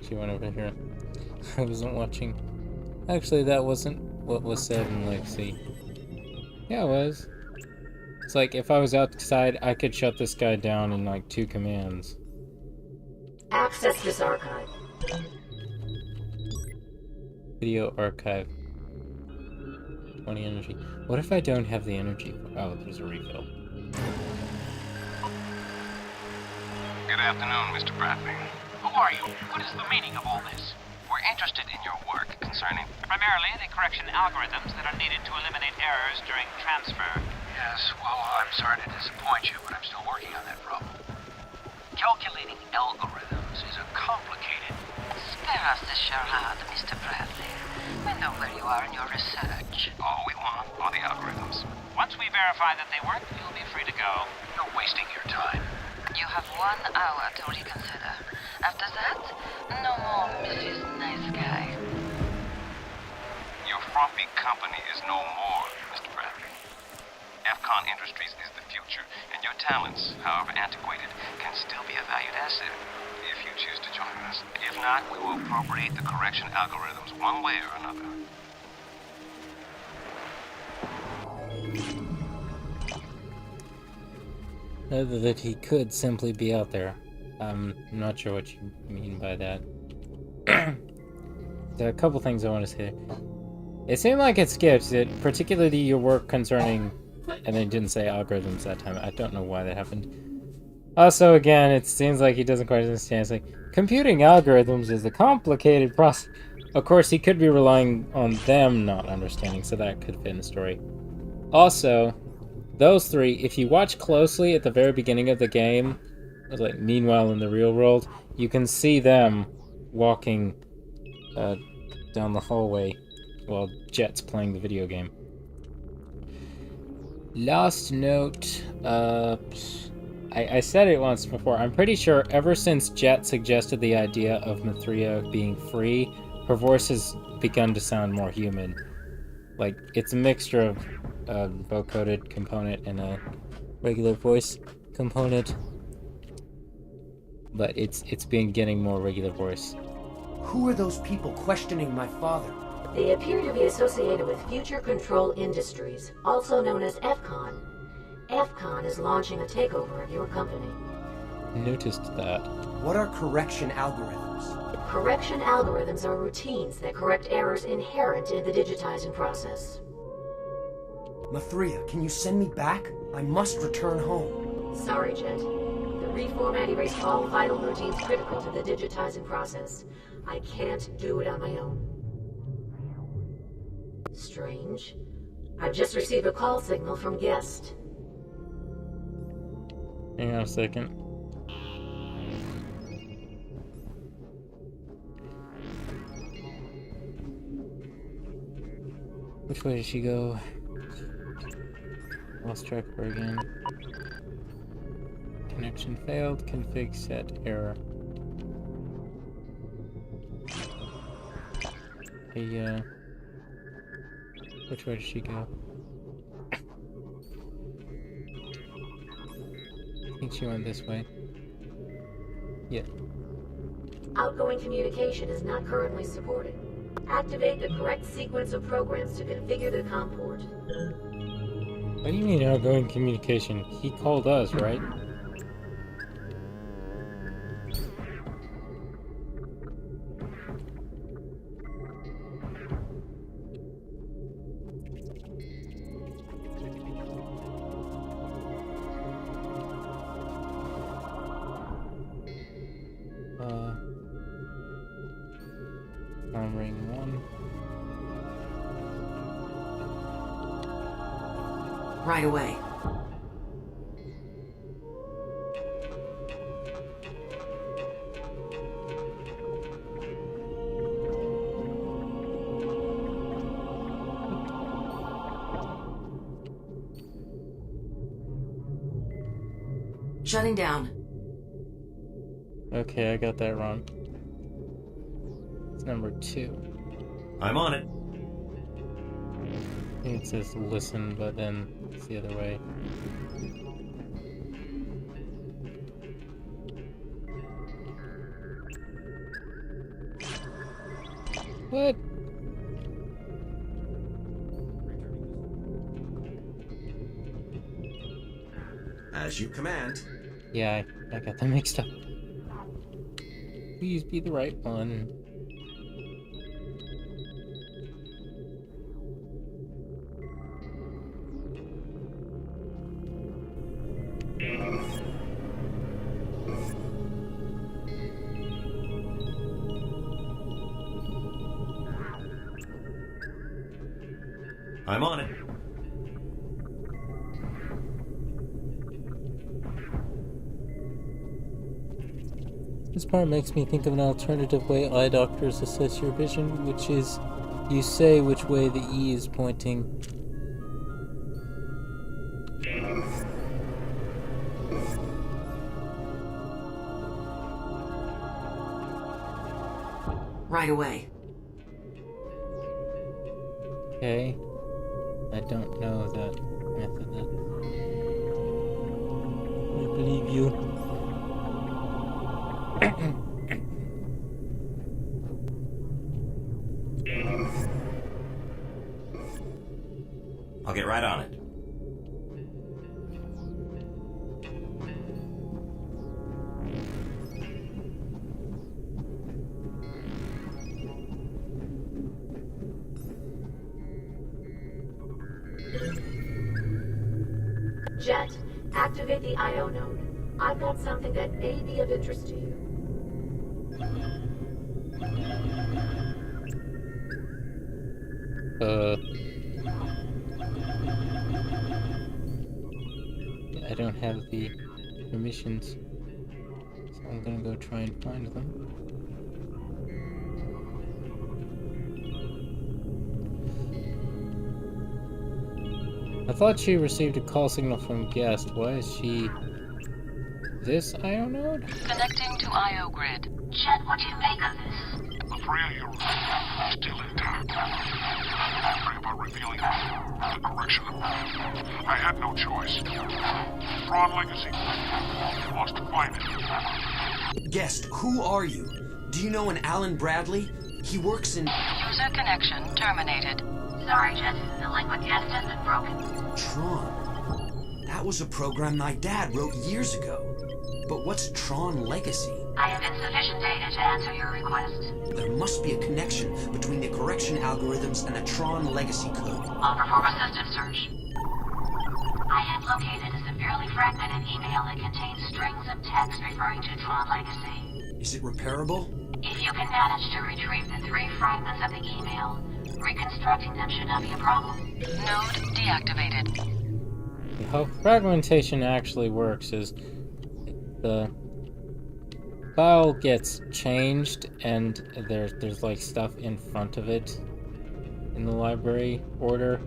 She went over here. I wasn't watching. Actually, that wasn't what was said in Legacy. Yeah, it was. It's like, if I was outside, I could shut this guy down in like 2 commands. Access this archive. Video archive. 20 energy. What if I don't have the energy? Oh, there's a refill. Good afternoon, Mr. Bradley. Who are you? What is the meaning of all this? We're interested in your work concerning primarily the correction algorithms that are needed to eliminate errors during transfer. Yes, well, I'm sorry to disappoint you, but I'm still working on that problem. Calculating algorithms is a complicated... Spare us the charade, Mr. Bradley. We know where you are in your research. All we want are the algorithms. Once we verify that they work, you'll be free to go. You're wasting your time. You have 1 hour to reconsider. After that, no more Mrs. Nice Guy. Your frumpy company is no more, Mr. Bradley. FCON Industries is the future, and your talents, however antiquated, can still be a valued asset if you choose to join us. If not, we will appropriate the correction algorithms one way or another. Other that he could simply be out there. I'm not sure what you mean by that. There are a couple things I want to say. It seemed like it skipped it, particularly your work concerning, and they didn't say algorithms that time. I don't know why that happened. Also, again, it seems like he doesn't quite understand. It's like, computing algorithms is a complicated process. Of course, he could be relying on them not understanding, so that could fit in the story. Also, those three, if you watch closely at the very beginning of the game, like meanwhile in the real world, you can see them walking down the hallway while Jet's playing the video game. Last note, I said it once before, I'm pretty sure ever since Jet suggested the idea of Mithria being free, her voice has begun to sound more human. Like, it's a mixture of a vocoded component and a regular voice component. But it's been getting more regular voice. Who are those people questioning my father? They appear to be associated with Future Control Industries, also known as FCON. FCON is launching a takeover of your company. Noticed that. What are correction algorithms? Correction algorithms are routines that correct errors inherent in the digitizing process. Mithria, can you send me back? I must return home. Sorry, Jet. The reformat erased all vital routines critical to the digitizing process. I can't do it on my own. Strange. I've just received a call signal from Guest. Hang on a second. Which way did she go? Lost track of her again. Connection failed. Config set error. Hey, which way did she go? I think she went this way. Yeah. Outgoing communication is not currently supported. Activate the correct sequence of programs to configure the COM port. What do you mean outgoing communication? He called us, right? Ring 1. Right away. Shutting down. Okay, I got that wrong. It's number 2. I'm on it. I think it says listen, but then it's the other way. What? As you command. Yeah, I got them mixed up. Please be the right one. I'm on it. This part makes me think of an alternative way eye doctors assess your vision, which is you say which way the E is pointing. Right away. Okay. I don't know that method. I believe you. I'll get right on it. Jet, activate the IO node. I've got something that may be of interest to you. I don't have the permissions, so I'm gonna go try and find them. I thought she received a call signal from guest. Why is she... this IO node? Connecting to IO grid. Jet, what do you make of this? The three of you are still intact. I'm sorry about revealing the correction. I had no choice. TRON Legacy. Lost to find it. Guest, who are you? Do you know an Alan Bradley? He works in... User connection terminated. Sorry, Jet. The link with guest has been broken. TRON. That was a program my dad wrote years ago. But what's TRON Legacy? I have insufficient data to answer your request. There must be a connection between the correction algorithms and the TRON Legacy code. I'll perform a system search. I have located a severely fragmented email that contains strings of text referring to TRON Legacy. Is it repairable? If you can manage to retrieve the 3 fragments of the email, reconstructing them should not be a problem. Node deactivated. How fragmentation actually works is the file gets changed and there's like stuff in front of it in the library order.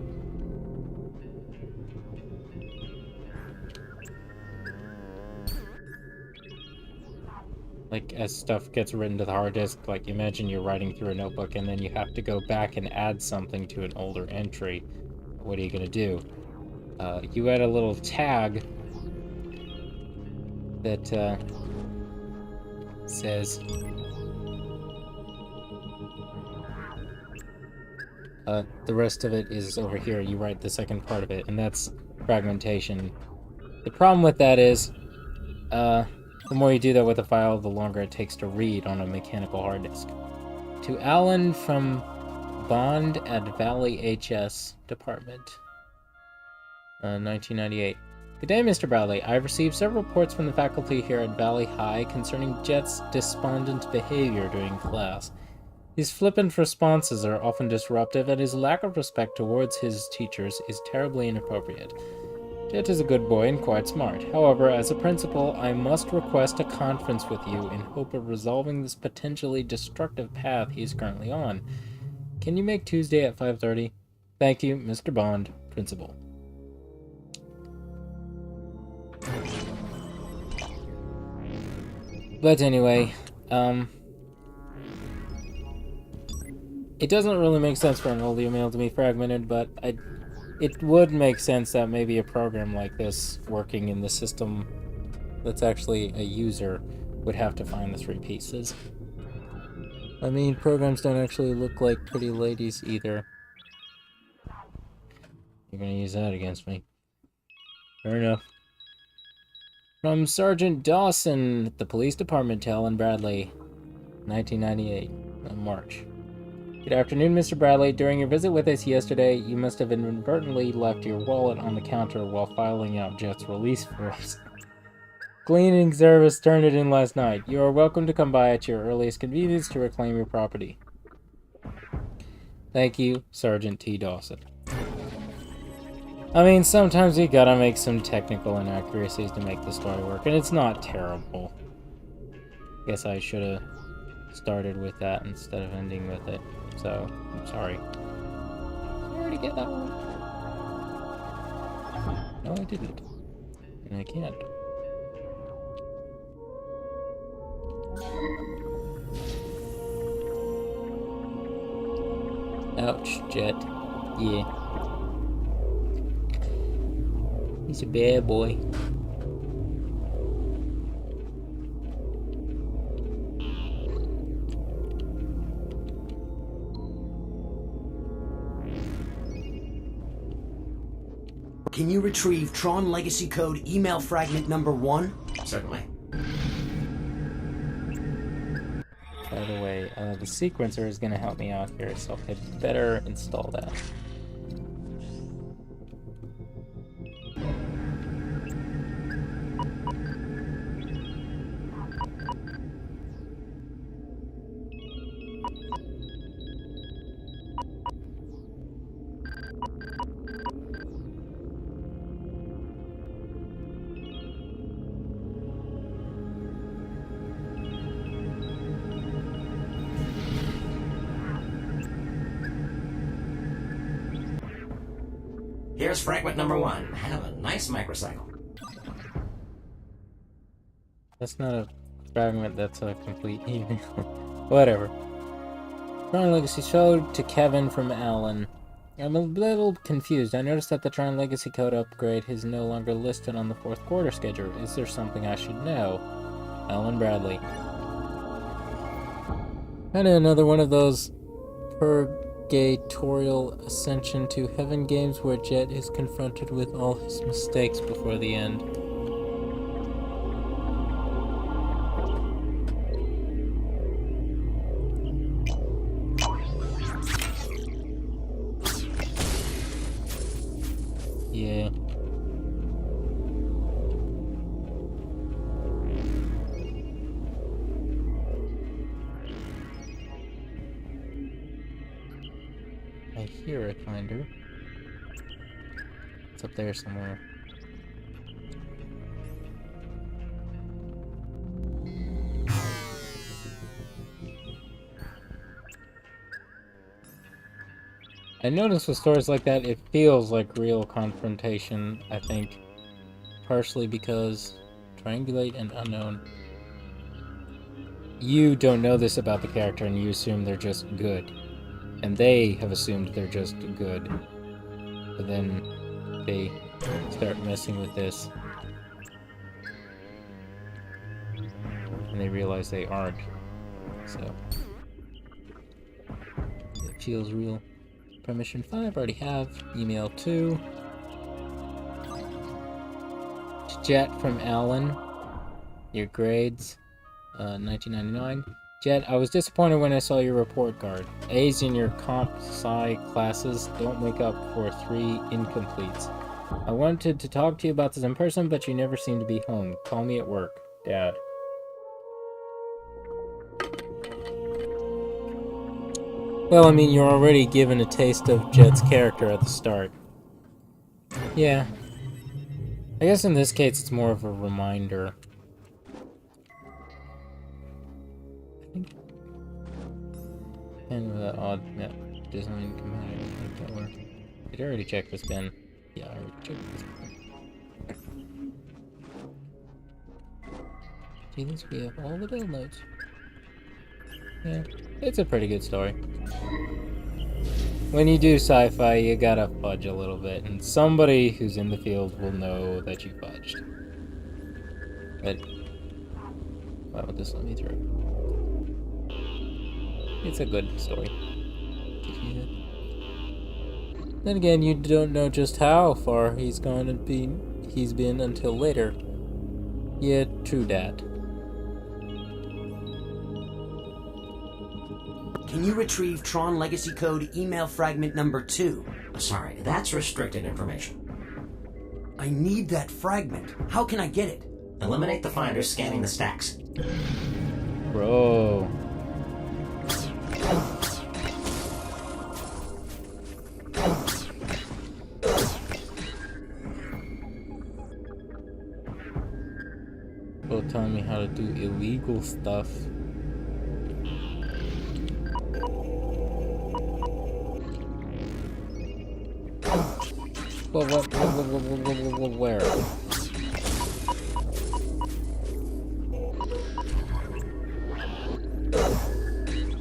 Like as stuff gets written to the hard disk, like imagine you're writing through a notebook and then you have to go back and add something to an older entry. What are you gonna do? You add a little tag that says the rest of it is over here. You write the second part of it, and that's fragmentation. The problem with that is the more you do that with a file, the longer it takes to read on a mechanical hard disk. To Alan from Bond at Valley HS Department, 1998. Good day, Mr. Bradley. I've received several reports from the faculty here at Valley High concerning Jet's despondent behavior during class. His flippant responses are often disruptive, and his lack of respect towards his teachers is terribly inappropriate. Jet is a good boy and quite smart. However, as a principal, I must request a conference with you in hope of resolving this potentially destructive path he is currently on. Can you make Tuesday at 5:30? Thank you, Mr. Bond, Principal. But anyway, it doesn't really make sense for an old email to be fragmented, but it would make sense that maybe a program like this working in the system that's actually a user would have to find the 3 pieces. I mean, programs don't actually look like pretty ladies either. You're gonna use that against me. Fair enough. From Sergeant Dawson at the Police Department to Alan Bradley, 1998, March. Good afternoon, Mr. Bradley. During your visit with us yesterday, you must have inadvertently left your wallet on the counter while filing out Jet's release forms. Cleaning service turned it in last night. You are welcome to come by at your earliest convenience to reclaim your property. Thank you, Sergeant T. Dawson. I mean, sometimes you gotta make some technical inaccuracies to make the story work, and it's not terrible. Guess I should have started with that instead of ending with it. So, I'm sorry. Sorry to get that one. No, I didn't. And I can't. Ouch, Jet. Yeah. He's a bad boy. Can you retrieve Tron Legacy Code email fragment number 1? Certainly. By the way, the sequencer is going to help me out here, so I better install that. Here's fragment number 1. Have a nice microcycle. That's not a fragment, that's a complete email. Whatever. Tron Legacy showed to Kevin from Alan. I'm a little confused. I noticed that the Tron Legacy Code upgrade is no longer listed on the 4th quarter schedule. Is there something I should know? Alan Bradley. Kind of another one of those purgatorial ascension to heaven games where Jet is confronted with all his mistakes before the end. Yeah. I hear it, kinda. It's up there somewhere. I notice with stories like that, it feels like real confrontation, I think. Partially because triangulate and unknown. You don't know this about the character and you assume they're just good. And they have assumed they're just good. But then they start messing with this. And they realize they aren't. So it feels real. Permission 5, already have. Email 2. Jet from Alan. Your grades. 1999. Jet, I was disappointed when I saw your report card. A's in your comp sci classes don't make up for 3 incompletes. I wanted to talk to you about this in person, but you never seem to be home. Call me at work. Dad. Well, I mean, you're already given a taste of Jet's character at the start. Yeah. I guess in this case, it's more of a reminder. I think... kind of that odd map design commander. Did I already check this bin? Yeah, I already checked this bin. See this? We have all the build notes. Yeah, it's a pretty good story. When you do sci-fi, you gotta fudge a little bit, and somebody who's in the field will know that you fudged. But why won't this let me through? It's a good story. Then again, you don't know just how far he's been until later. Yeah, true that. Can you retrieve Tron Legacy Code email fragment number 2? Sorry, that's restricted information. I need that fragment. How can I get it? Eliminate the finders scanning the stacks. Bro. telling me how to do illegal stuff. Where?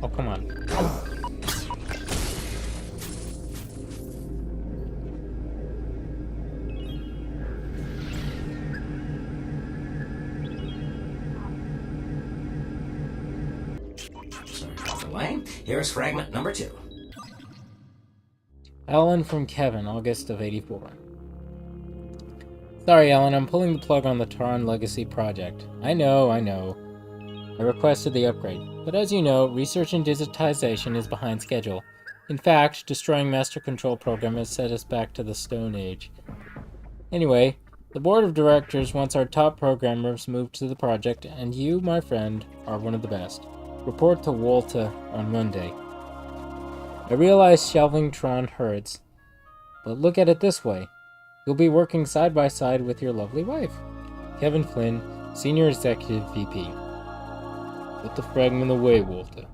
Oh, come on. Sorry about the delay. Here's fragment number 2. Alan from Kevin, August of 84. Sorry, Alan, I'm pulling the plug on the TRON Legacy project. I know. I requested the upgrade, but as you know, research and digitization is behind schedule. In fact, destroying Master Control Program has set us back to the Stone Age. Anyway, the board of directors wants our top programmers moved to the project, and you, my friend, are one of the best. Report to Walter on Monday. I realize shelving Tron hurts, but look at it this way. You'll be working side by side with your lovely wife. Kevin Flynn, Senior Executive VP. Put the fragment away, Walter.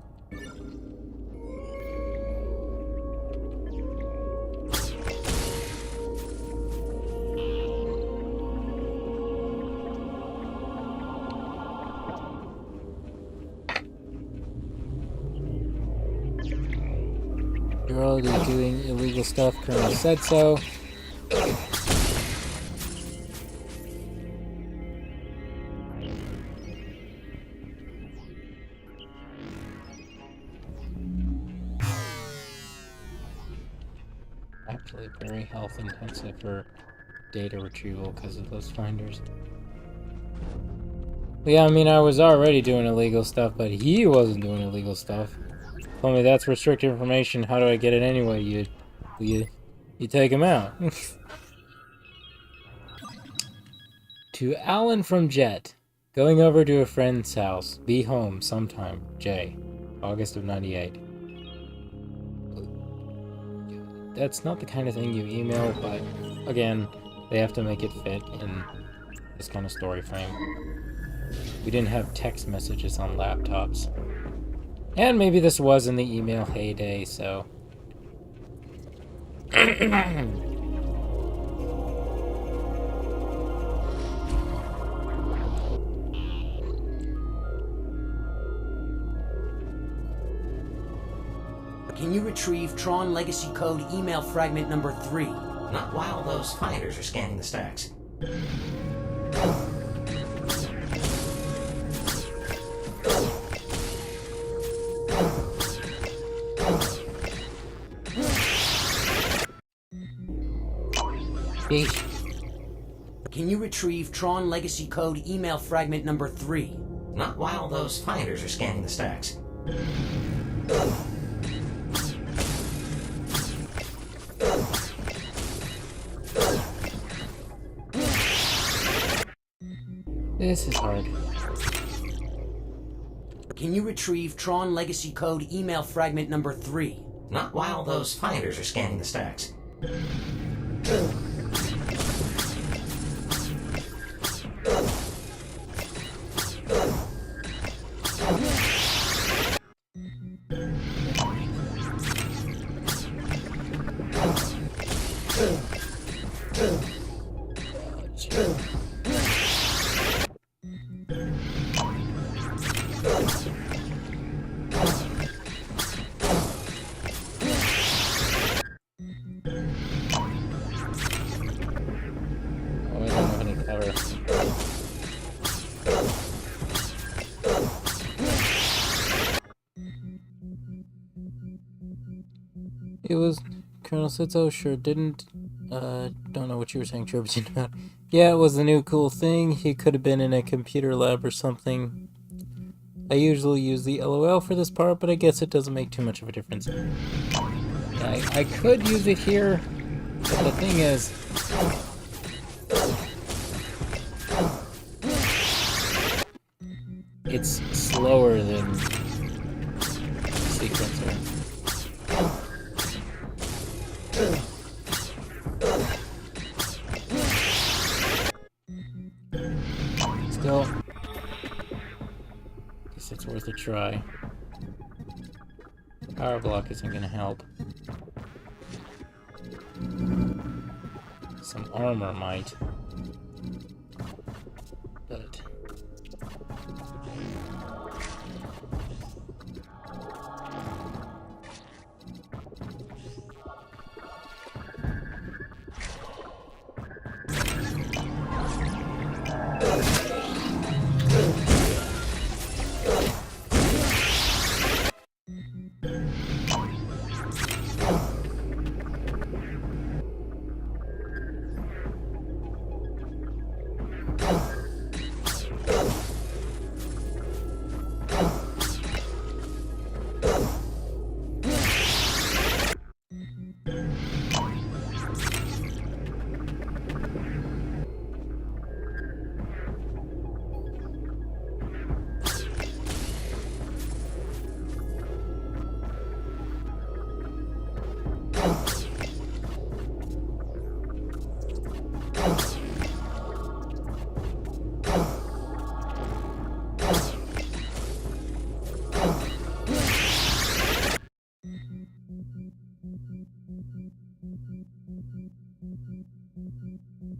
You're already doing illegal stuff, Colonel said so. Actually very health intensive for data retrieval because of those finders. Yeah, I mean, I was already doing illegal stuff, but he wasn't doing illegal stuff. Told me that's restricted information. How do I get it anyway? You take him out. To Alan from Jet. Going over to a friend's house. Be home sometime. J. August of 98. That's not the kind of thing you email, but again, they have to make it fit in this kind of story frame. We didn't have text messages on laptops. And maybe this was in the email heyday, so... Can you retrieve Tron Legacy Code email fragment number 3? Not while those finders are scanning the stacks. Can you retrieve Tron Legacy Code email fragment number 3? Not while those finders are scanning the stacks. This is hard. Can you retrieve Tron Legacy Code email fragment number 3? Not while those finders are scanning the stacks. It was Colonel Sitzo, sure didn't. Don't know what you were saying, Tribune. Yeah, it was a new cool thing. He could have been in a computer lab or something. I usually use the LOL for this part, but I guess it doesn't make too much of a difference. I could use it here, but the thing is... it's slower than sequencer. Still, try. Power block isn't gonna help. Some armor might. But...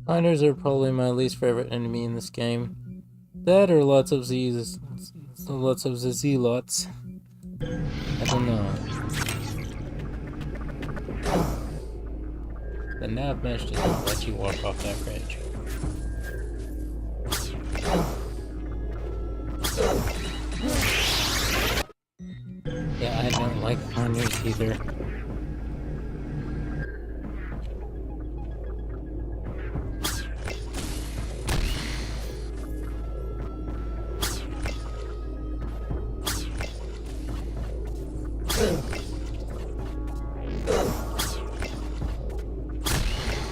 Miners are probably my least favorite enemy in this game. That or lots of Z's, lots of the zealots. I don't know. The nav mesh does not let you walk off that bridge. Yeah, I don't like miners either.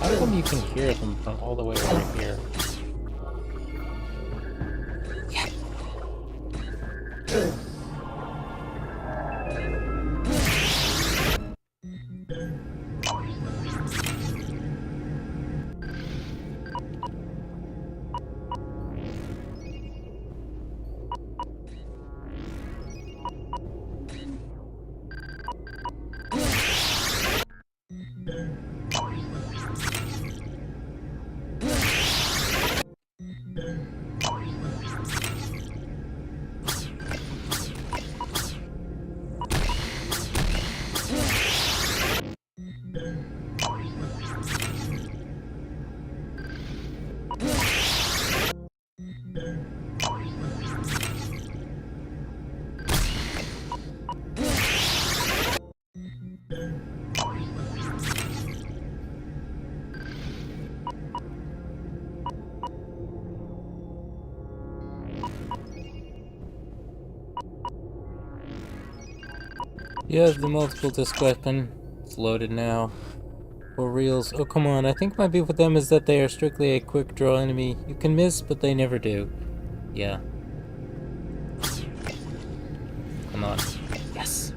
How come you can hear them from all the way over here? Yeah. You have the multiple disc weapon. It's loaded now. For reals. Oh, come on. I think my beef with them is that they are strictly a quick draw enemy. You can miss, but they never do. Yeah. Come on. Yes.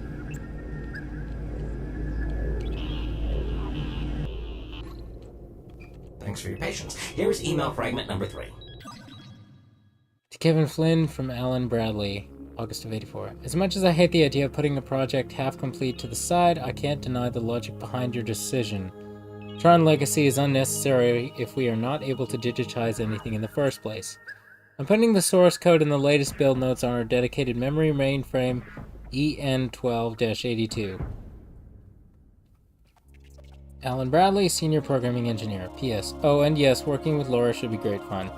Thanks for your patience. Here's email fragment number 3. To Kevin Flynn from Alan Bradley, August of '84. As much as I hate the idea of putting the project half complete to the side, I can't deny the logic behind your decision. Tron Legacy is unnecessary if we are not able to digitize anything in the first place. I'm putting the source code and the latest build notes on our dedicated memory mainframe EN12-82. Alan Bradley, Senior Programming Engineer. P.S. Oh, and yes, working with Laura should be great fun.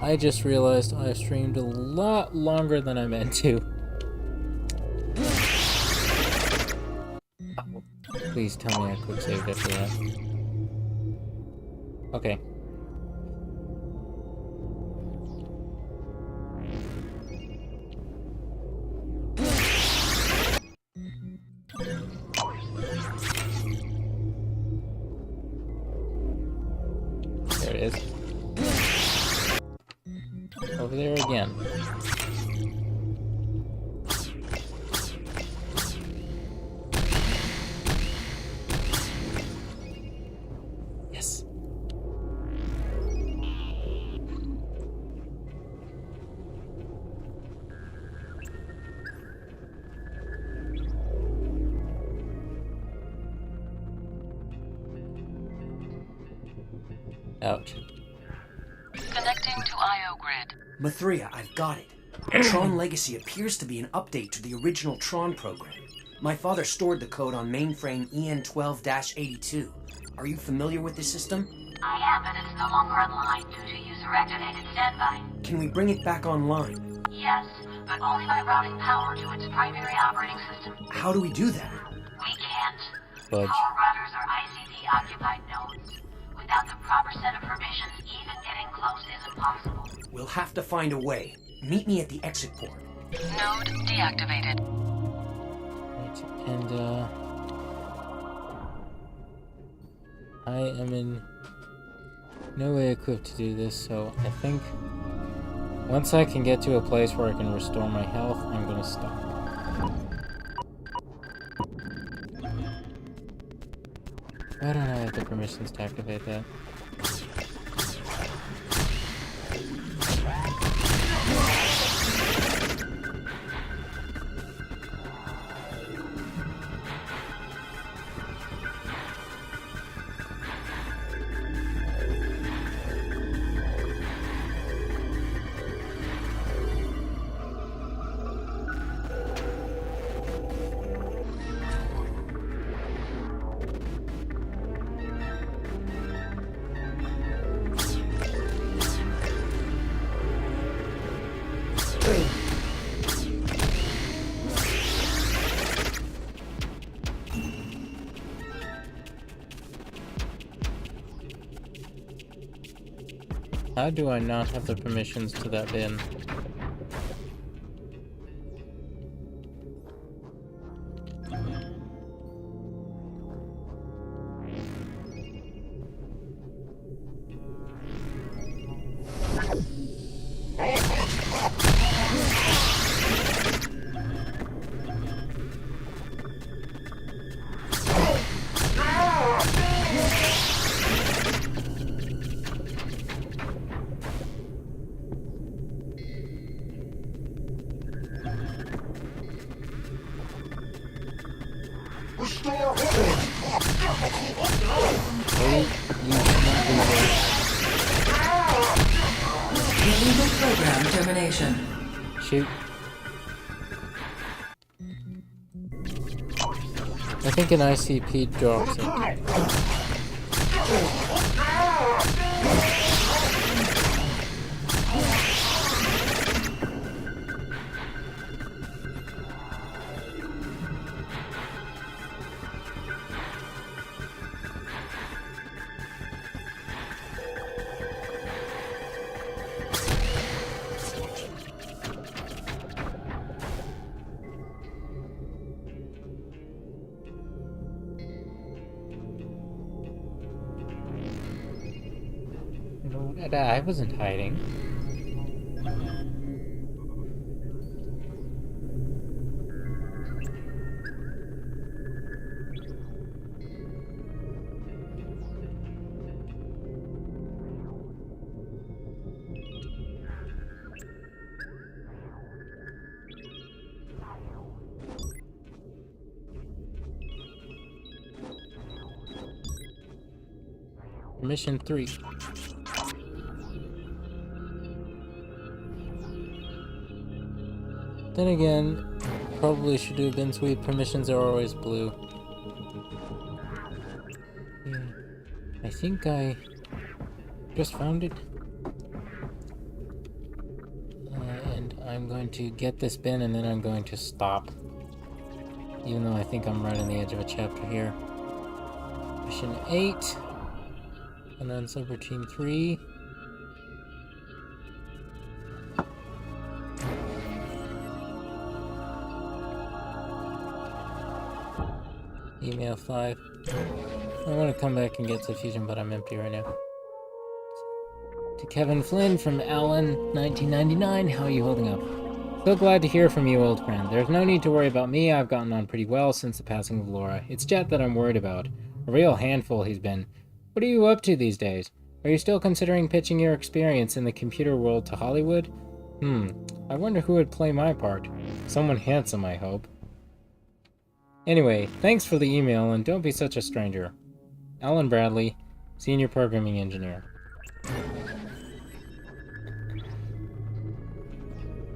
I just realized I streamed a lot longer than I meant to. Oh, please tell me I quick saved after that. Okay. There it is. Over there again. Yes. Ouch. Connecting to IO grid. Mithria, I've got it. Tron Legacy appears to be an update to the original Tron program. My father stored the code on mainframe EN12-82. Are you familiar with this system? I am, but it's no longer online due to user-activated standby. Can we bring it back online? Yes, but only by routing power to its primary operating system. How do we do that? We can't. Fudge. Power routers are ICP-occupied nodes. Without the proper set of permissions, even getting close is impossible. We'll have to find a way. Meet me at the exit port. Node deactivated. Right, and I am in no way equipped to do this, so I think once I can get to a place where I can restore my health, I'm gonna stop. Why don't I have the permissions to activate that? How do I not have the permissions to that bin? Illegal program termination. Shoot. I think an ICP drops it. I wasn't hiding. Mission 3. Then again, probably should do a bin sweep. Permissions are always blue. Yeah, I think I just found it. And I'm going to get this bin and then I'm going to stop. Even though I think I'm right on the edge of a chapter here. Mission 8. And then subroutine 3. Email 5. I want to come back and get Suffusion, but I'm empty right now. To Kevin Flynn from Alan 1999, how are you holding up? So glad to hear from you, old friend. There's no need to worry about me. I've gotten on pretty well since the passing of Laura. It's Jet that I'm worried about. A real handful he's been. What are you up to these days? Are you still considering pitching your experience in the computer world to Hollywood? I wonder who would play my part. Someone handsome, I hope. Anyway, thanks for the email, and don't be such a stranger. Alan Bradley, Senior Programming Engineer.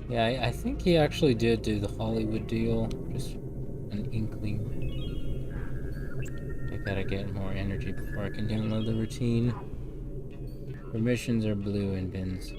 Yeah, I think he actually did do the Hollywood deal. Just an inkling. I gotta get more energy before I can download the routine. Permissions are blue in bins.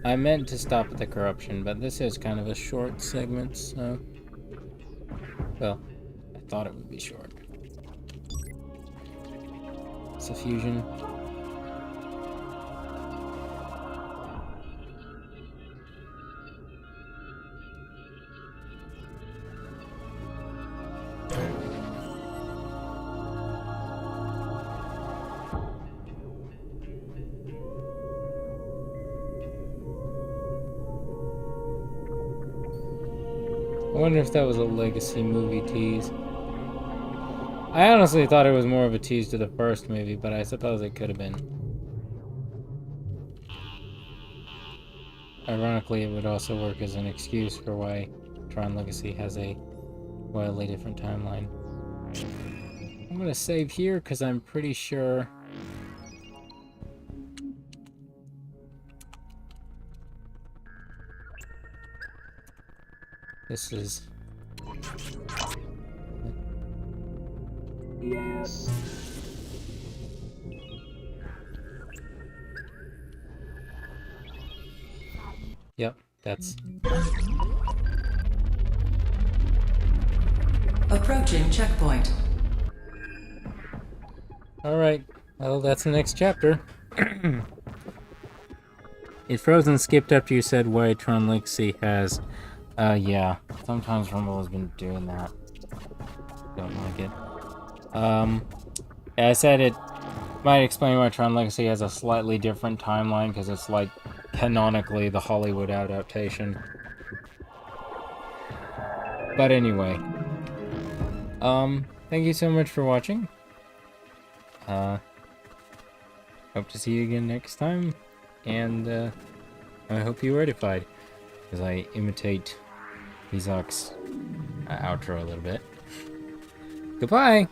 I meant to stop at the corruption, but this is kind of a short segment, so... Well, I thought it would be short. It's a fusion. I wonder if that was a legacy movie tease. I honestly thought it was more of a tease to the first movie, but I suppose it could have been. Ironically, it would also work as an excuse for why Tron Legacy has a wildly different timeline. I'm gonna save here because I'm pretty sure... This is... Yes. Yep, that's... Approaching checkpoint. Alright, well, that's the next chapter. It froze and skipped after you said why Tron Legacy has... yeah. Sometimes Rumble has been doing that. Don't like it. I said it might explain why Tron Legacy has a slightly different timeline, because it's like canonically the Hollywood adaptation. But anyway. Thank you so much for watching. Hope to see you again next time. And, I hope you were edified, as I imitate Izak's outro a little bit. Goodbye!